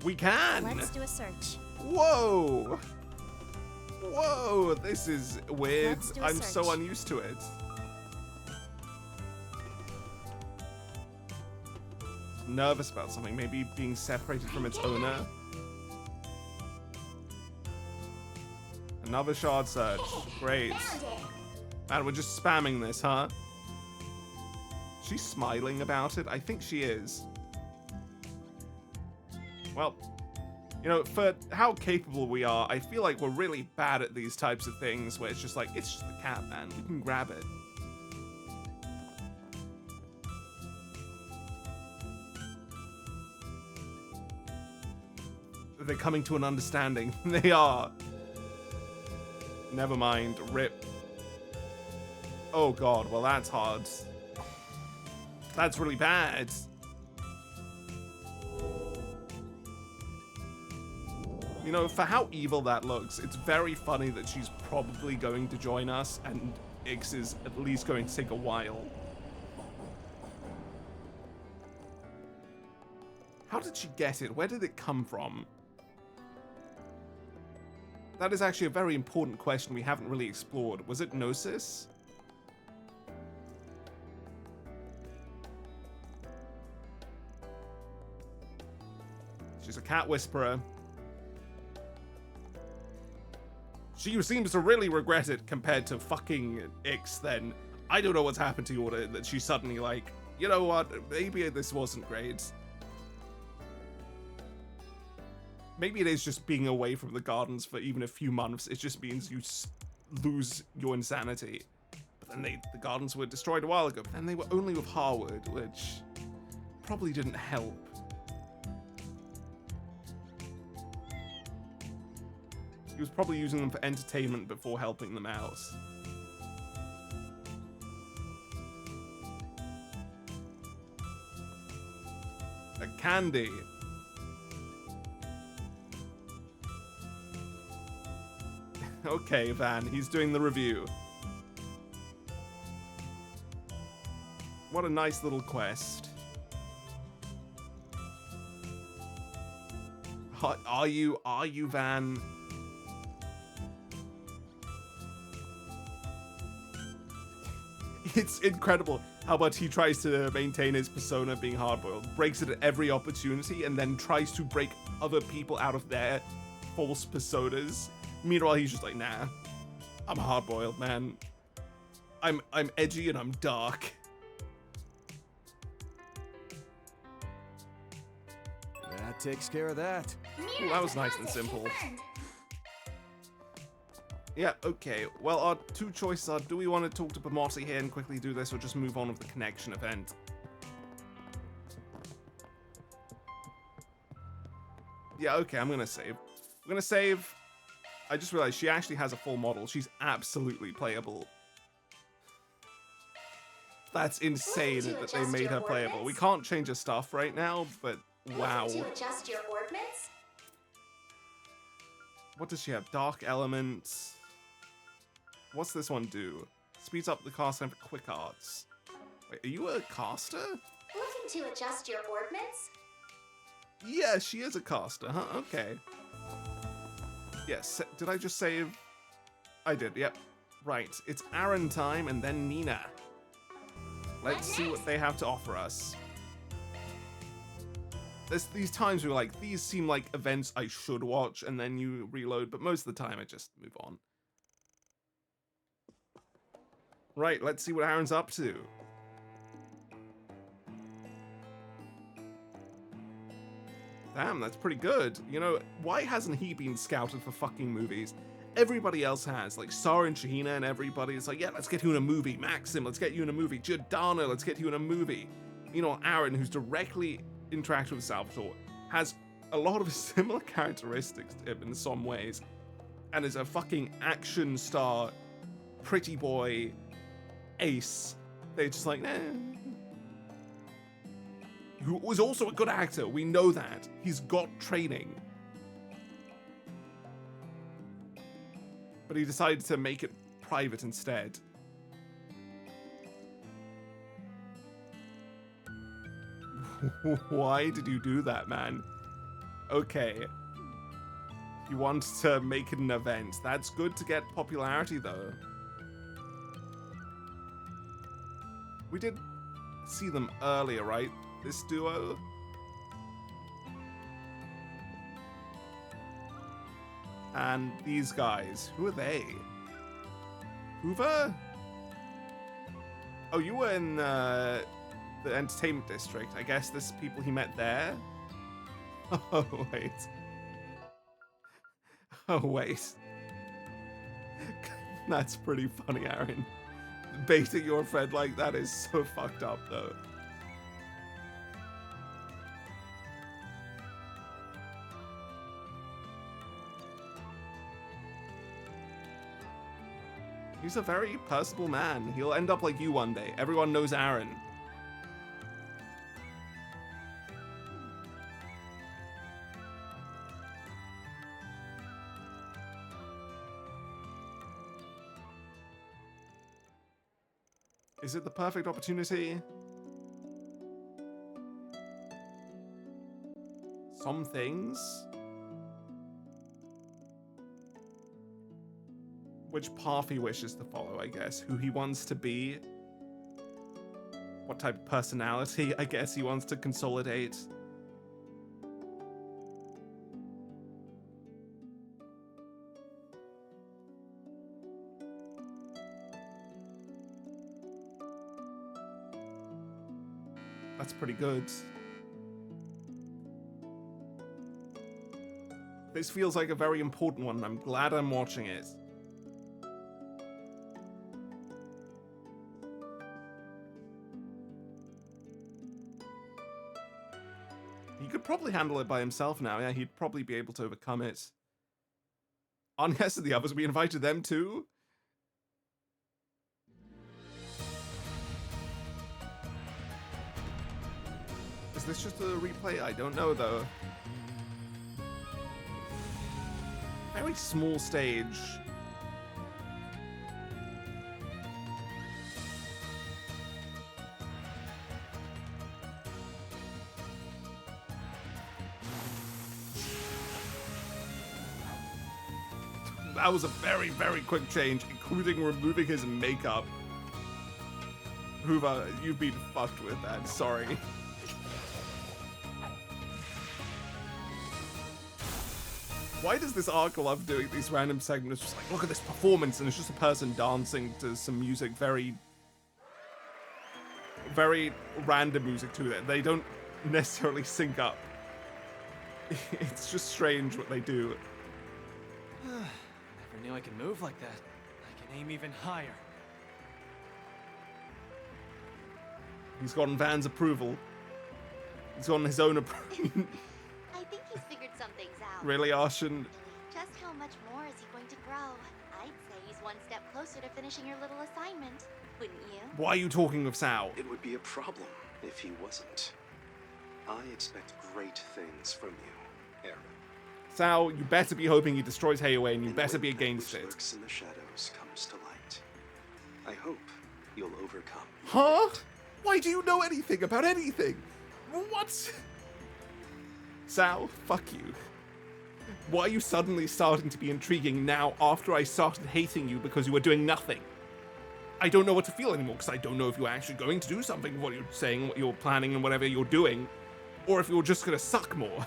We can! Let's do a search. Whoa! Whoa, this is weird. Let's do a I'm so search. unused to it. Nervous about something, maybe being separated from its owner. Another shard search. Great. Found it. Man, we're just spamming this, huh? She's smiling about it? I think she is. Well, you know, for how capable we are, I feel like we're really bad at these types of things where it's just like, it's just a cat, man. We can grab it. They're coming to an understanding. They are. Never mind. Rip. Oh god, well that's hard. That's really bad. You know, for how evil that looks, it's very funny that she's probably going to join us and Ix is at least going to take a while. How did she get it? Where did it come from? That is actually a very important question we haven't really explored. Was it Gnosis? She's a cat whisperer. she seems to really regret it compared to fucking Ix, then I don't know what's happened to Yorda that she's suddenly like, you know what, maybe this wasn't great. Maybe it is just being away from the gardens for even a few months. It just means you lose your insanity. But then the gardens were destroyed a while ago, but then they were only with Harwood, which probably didn't help. He was probably using them for entertainment before helping them out. A candy. Okay, Van, he's doing the review. What a nice little quest. Are you Van? It's incredible how much he tries to maintain his persona being hardboiled, breaks it at every opportunity, and then tries to break other people out of their false personas. Meanwhile, he's just like, nah, I'm hardboiled, man. I'm edgy and I'm dark. That takes care of that. Ooh, that was nice and simple. Yeah, okay. Well, our two choices are, do we want to talk to Bamosi here and quickly do this, or just move on with the connection event? Yeah, okay, I'm gonna save. I'm gonna save. I just realized she actually has a full model. She's absolutely playable. That's insane that they made her playable. We can't change her stuff right now, but wow. To adjust your ordnance? What does she have? Dark elements. What's this one do? Speeds up the cast time for quick arts. Wait, are you a caster? Looking to adjust your ordnance? Yeah, she is a caster, huh? Okay. Yes, did I just save? I did, yep. Right, it's Aaron time and then Nina. Let's see what they have to offer us. There's these times where like, these seem like events I should watch, and then you reload, but most of the time I just move on. Right, let's see what Aaron's up to. Damn, that's pretty good. You know, why hasn't he been scouted for fucking movies? Everybody else has. Like, Sarah and Shahina and everybody is like, yeah, let's get you in a movie. Maxim, let's get you in a movie. Giordano, let's get you in a movie. You know, Aaron, who's directly interacted with Salvatore, has a lot of similar characteristics to him in some ways. And is a fucking action star, pretty boy, ace. They're just like, nah. Who was also a good actor, we know that. He's got training. But he decided to make it private instead. Why did you do that, man? Okay. You want to make it an event. That's good to get popularity, though. We did see them earlier, right? This duo. And these guys, who are they? Hoover? Oh, you were in the entertainment district. I guess this people he met there. Oh, wait. Oh, wait. That's pretty funny, Aaron. Baiting your friend like that is so fucked up, though. He's a very personable man. He'll end up like you one day. Everyone knows Aaron. Is it the perfect opportunity? Some things? Which path he wishes to follow, I guess. Who he wants to be. What type of personality, I guess, he wants to consolidate. That's pretty good. This feels like a very important one. I'm glad I'm watching it. He could probably handle it by himself now. Yeah, he'd probably be able to overcome it. Anies and the others, we invited them too? Is this just a replay? I don't know though. Very small stage. That was a very, very quick change, including removing his makeup. Hoover, you've been fucked with that, sorry. Why does this arc love doing these random segments? Just like, look at this performance, and it's just a person dancing to some music, very, very random music to it. They don't necessarily sync up. It's just strange what they do. Never knew I could move like that. I can aim even higher. He's gotten Van's approval. He's gotten his own approval. I think he's figured some things out. Really, Arshan? Just how much more is he going to grow? I'd say he's one step closer to finishing your little assignment, wouldn't you? Why are you talking of Sao? It would be a problem if he wasn't. I expect great things from you, Eren. Sao, you better be hoping he destroys Heiwei, and you better be when against that which it. lurks in the shadows comes to light. I hope you'll overcome. Huh? Why do you know anything about anything? What? Sao, fuck you. Why are you suddenly starting to be intriguing now after I started hating you because you were doing nothing? I don't know what to feel anymore because I don't know if you're actually going to do something with what you're saying, what you're planning, and whatever you're doing, or if you're just gonna suck more.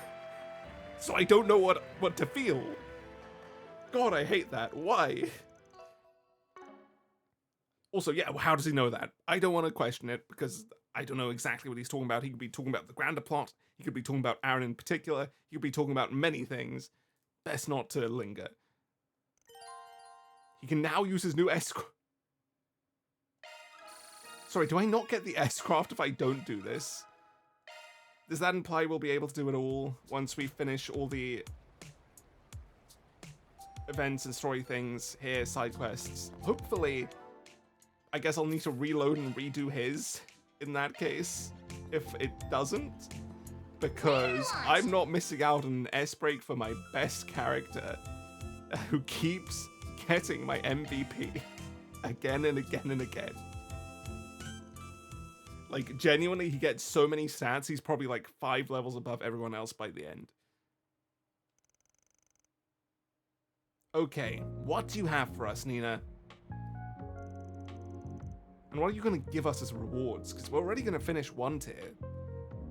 So I don't know what to feel. God, I hate that. Why? Also, yeah, how does he know that? I don't want to question it because I don't know exactly what he's talking about. He could be talking about the grander plot. He could be talking about Eren in particular. He could be talking about many things. Best not to linger. He can now use his new S-Craft. Sorry, do I not get the S-Craft if I don't do this? Does that imply we'll be able to do it all once we finish all the events and story things here, side quests? Hopefully, I guess I'll need to reload and redo his in that case, if it doesn't, because I'm not missing out on an S-break for my best character, who keeps getting my MVP again and again and again. Like, genuinely, he gets so many stats, he's probably like 5 levels above everyone else by the end. Okay, what do you have for us, Nina? And what are you going to give us as rewards? Because we're already going to finish one tier.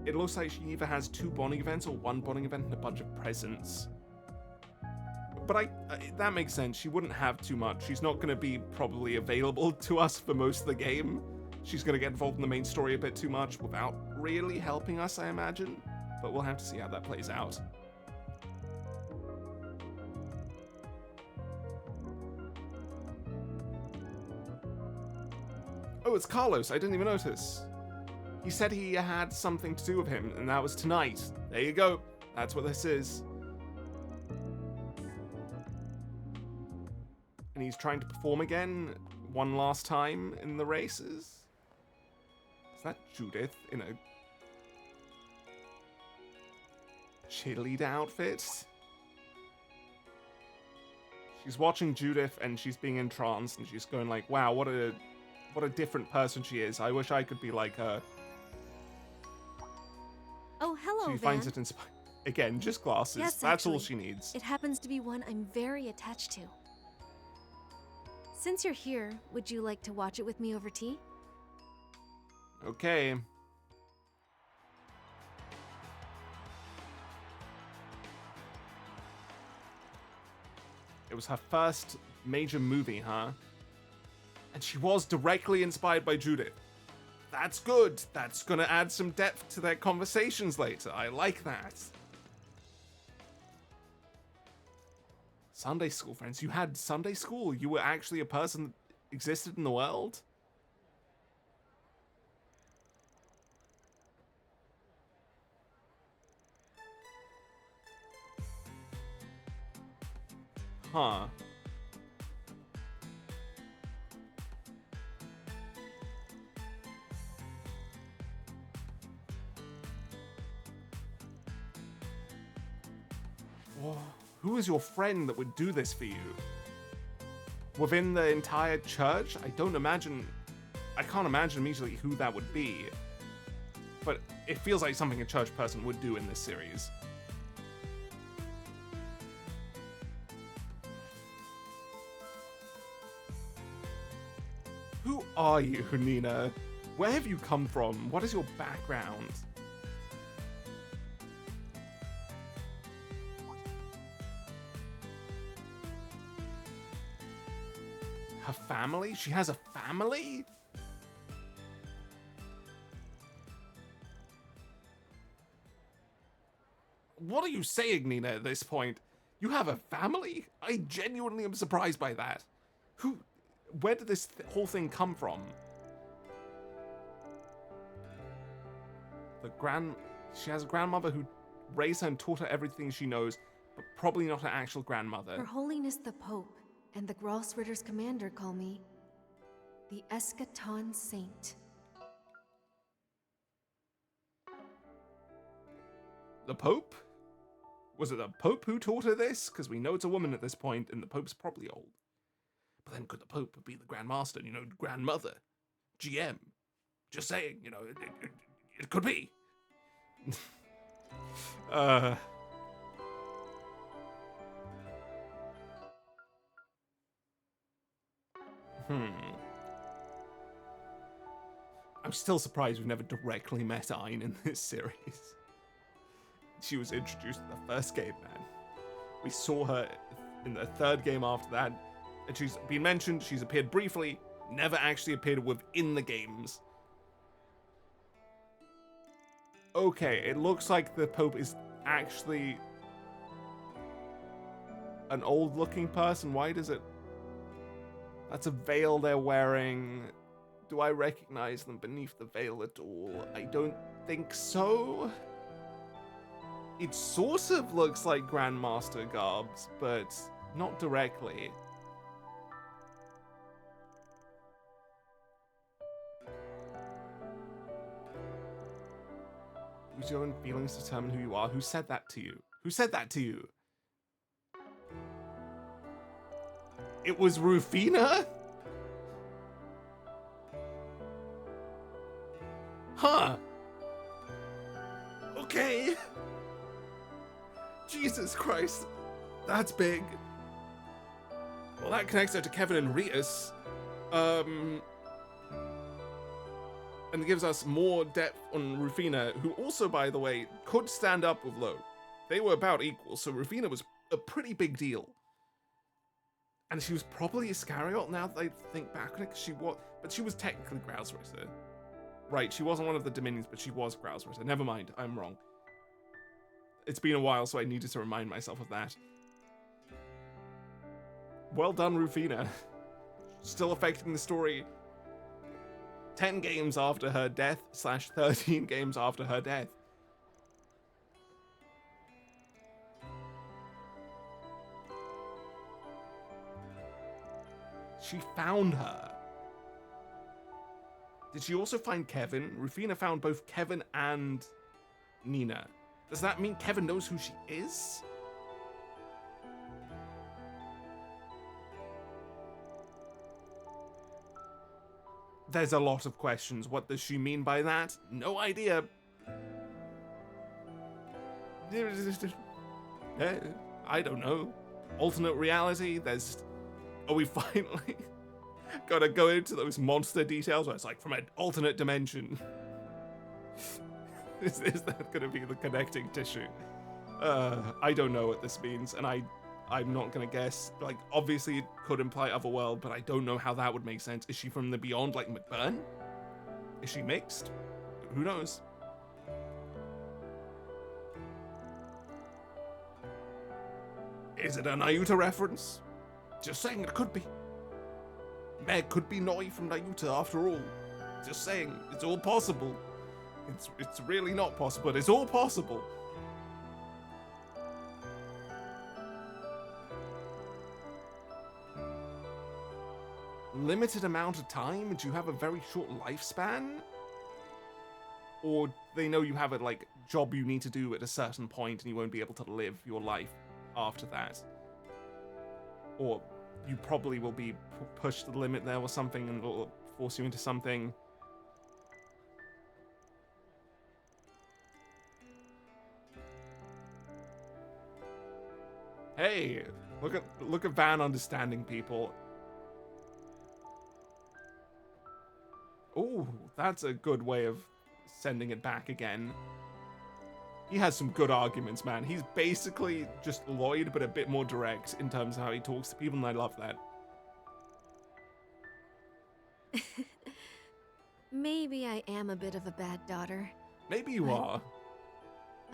It looks like she either has 2 bonding events or 1 bonding event and a bunch of presents. But that makes sense. She wouldn't have too much. She's not going to be probably available to us for most of the game. She's going to get involved in the main story a bit too much without really helping us, I imagine. But we'll have to see how that plays out. Oh, it's Carlos. I didn't even notice. He said he had something to do with him, and that was tonight. There you go. That's what this is. And he's trying to perform again one last time in the races. Is that Judith in a cheerleader outfit? She's watching Judith and she's being entranced and she's going like, wow, what a different person she is. I wish I could be like her. Oh, hello, She Van. finds it inspiring. Again, just glasses. Yes, That's all actually, she needs. It happens to be one I'm very attached to. Since you're here, would you like to watch it with me over tea? Okay. It was her first major movie, huh? And she was directly inspired by Judith. That's good. That's gonna add some depth to their conversations later. I like that. Sunday school friends. You had Sunday school? You were actually a person that existed in the world? Huh. Who is your friend that would do this for you? Within the entire church? I can't imagine immediately who that would be. But it feels like something a church person would do in this series. Who are you, Nina? Where have you come from? What is your background? Her family? She has a family? What are you saying, Nina, at this point? You have a family? I genuinely am surprised by that. Where did this whole thing come from? She has a grandmother who raised her and taught her everything she knows, but probably not her actual grandmother. Her Holiness the Pope and the Gralsritter's commander call me the Eschaton Saint. The Pope? Was it the Pope who taught her this? Because we know it's a woman at this point, and the Pope's probably old. But then could the Pope be the Grandmaster, grandmother? GM? Just saying, it could be. I'm still surprised we've never directly met Ayn in this series. She was introduced in the first game, man. We saw her in the third game after that, and she's been mentioned, she's appeared briefly, never actually appeared within the games. Okay, it looks like the Pope is actually an old-looking person. Why does it... That's a veil they're wearing. Do I recognize them beneath the veil at all? I don't think so. It sort of looks like Grandmaster garbs, but not directly. Use your own feelings to determine who you are. Who said that to you? Who said that to you? It was Rufina? Huh. Okay. Jesus Christ. That's big. Well, that connects her to Kevin and Rias. And it gives us more depth on Rufina, who also, by the way, could stand up with Lo. They were about equal, so Rufina was a pretty big deal. And she was probably Iscariot now that I think back on it, but she was technically Gralsritter. Right, she wasn't one of the Dominions, but she was Gralsritter. Never mind, I'm wrong. It's been a while, so I needed to remind myself of that. Well done, Rufina. Still affecting the story 10 games after her death, / 13 games after her death. She found her. Did she also find Kevin? Rufina found both Kevin and Nina. Does that mean Kevin knows who she is? There's a lot of questions. What does she mean by that? No idea. I don't know. Alternate reality? Are we finally gotta go into those monster details where it's like from an alternate dimension? Is that gonna be the connecting tissue? I don't know what this means, and I'm not gonna guess. Like, obviously it could imply otherworld, but I don't know how that would make sense. Is she from the beyond, like McBurn? Is she mixed? Who knows? Is it an Nayuta reference? Just saying, it could be. Meg could be Noi from Nayuta after all. Just saying, it's all possible. It's really not possible, but it's all possible. Limited amount of time? Do you have a very short lifespan? Or they know you have a like job you need to do at a certain point and you won't be able to live your life after that? Or you probably will be pushed to the limit there or something and it'll force you into something. Hey, look at Van understanding people. Ooh, that's a good way of sending it back again. He has some good arguments, man. He's basically just Lloyd, but a bit more direct in terms of how he talks to people, and I love that. Maybe I am a bit of a bad daughter. Maybe you are.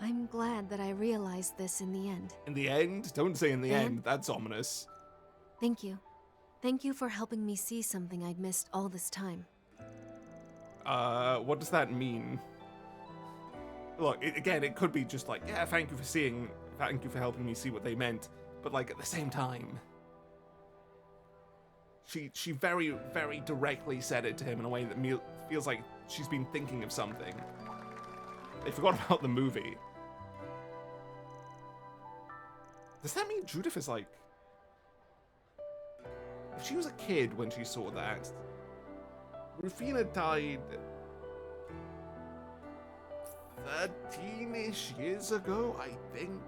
I'm glad that I realized this in the end. In the end? Don't say in the end. That's ominous. Thank you. Thank you for helping me see something I'd missed all this time. What does that mean? Look, again, it could be just like, yeah, thank you for helping me see what they meant. But like at the same time, she very, very directly said it to him in a way that feels like she's been thinking of something. They forgot about the movie. Does that mean Judith is like... If she was a kid when she saw that, Rufina died 13-ish years ago, I think.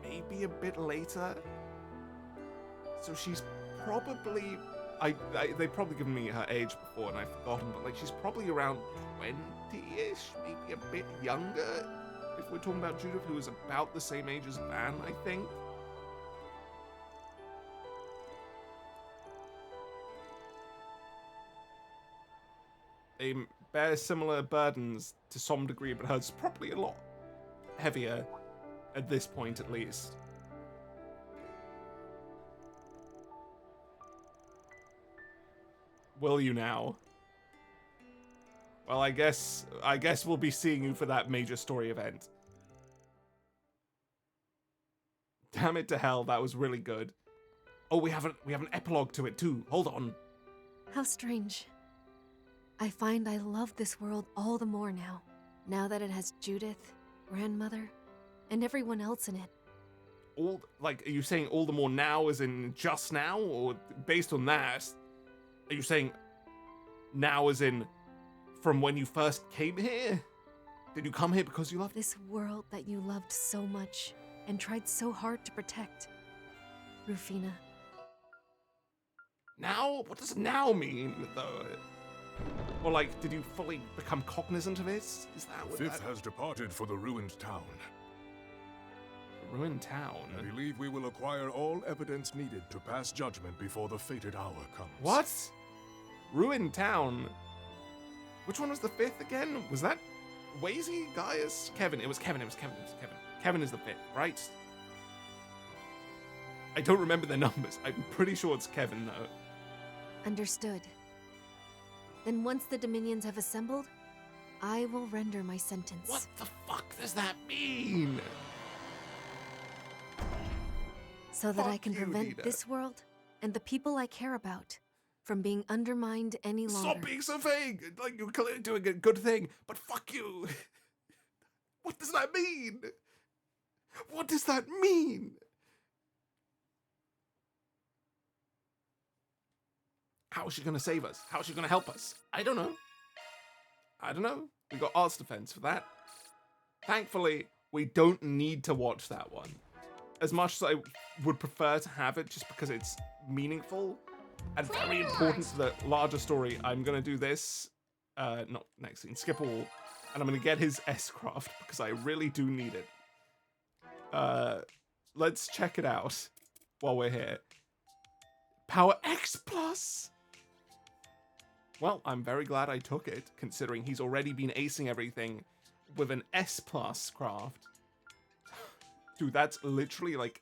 Maybe a bit later. So she's probably... they've probably given me her age before and I've forgotten, but like she's probably around 20-ish, maybe a bit younger. If we're talking about Judith, who is about the same age as Van, I think. They bear similar burdens to some degree, but hers probably a lot heavier at this point, at least. Will you now? Well, I guess we'll be seeing you for that major story event. Damn it to hell, that was really good. Oh, we have an epilogue to it too. Hold on. How strange. I find I love this world all the more now that it has Judith, grandmother, and everyone else in it. All, like, are you saying all the more now as in just now? Or based on that, are you saying now as in from when you first came here? Did you come here because you loved this world that you loved so much and tried so hard to protect? Rufina. Now? What does now mean, though? Or like, did you fully become cognizant of it? Is that what Fifth has departed for the ruined town. The ruined town? I believe we will acquire all evidence needed to pass judgment before the fated hour comes. What? Ruined town? Which one was the fifth again? Was that Wazy? Gaius? Kevin. It was Kevin. Kevin is the fifth, right? I don't remember their numbers. I'm pretty sure it's Kevin, though. Understood. Then once the Dominions have assembled, I will render my sentence. What the fuck does that mean? So that I can prevent this world and the people I care about from being undermined any longer. Stop being so vague! Like, you're clearly doing a good thing, but fuck you! What does that mean? What does that mean? How is she gonna save us? How is she gonna help us? I don't know. We got Arts Defense for that. Thankfully, we don't need to watch that one. As much as I would prefer to have it just because it's meaningful and very important to the larger story, I'm gonna do this. Not next scene, skip all. And I'm gonna get his S-Craft because I really do need it. Let's check it out while we're here. Power X+. Well, I'm very glad I took it, considering he's already been acing everything with an S+ craft. Dude, that's literally like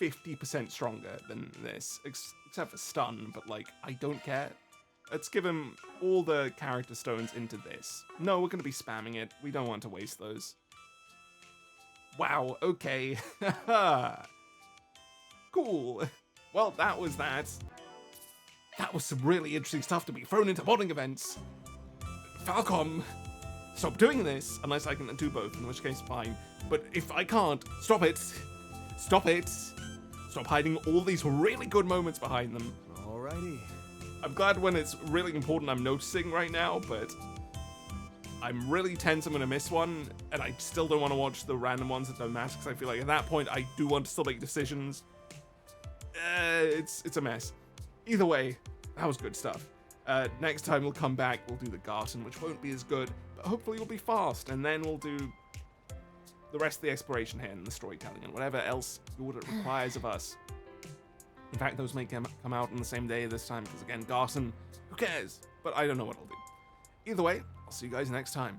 50% stronger than this, except for stun, but like, I don't care. Let's give him all the character stones into this. No, we're gonna be spamming it. We don't want to waste those. Wow, okay. Cool. Well, that was that. That was some really interesting stuff to be thrown into modding events. Falcom, stop doing this, unless I can do both, in which case fine. But if I can't, stop it. Stop it. Stop hiding all these really good moments behind them. Alrighty. I'm glad when it's really important I'm noticing right now, but I'm really tense I'm gonna miss one, and I still don't want to watch the random ones that don't matter, because I feel like at that point I do want to still make decisions. It's a mess. Either way, that was good stuff. Next time we'll come back, we'll do the Garten, which won't be as good, but hopefully we'll be fast, and then we'll do the rest of the exploration here and the storytelling and whatever else Yorda requires of us. In fact, those may come out on the same day this time, because again, Garten, who cares? But I don't know what I'll do. Either way, I'll see you guys next time.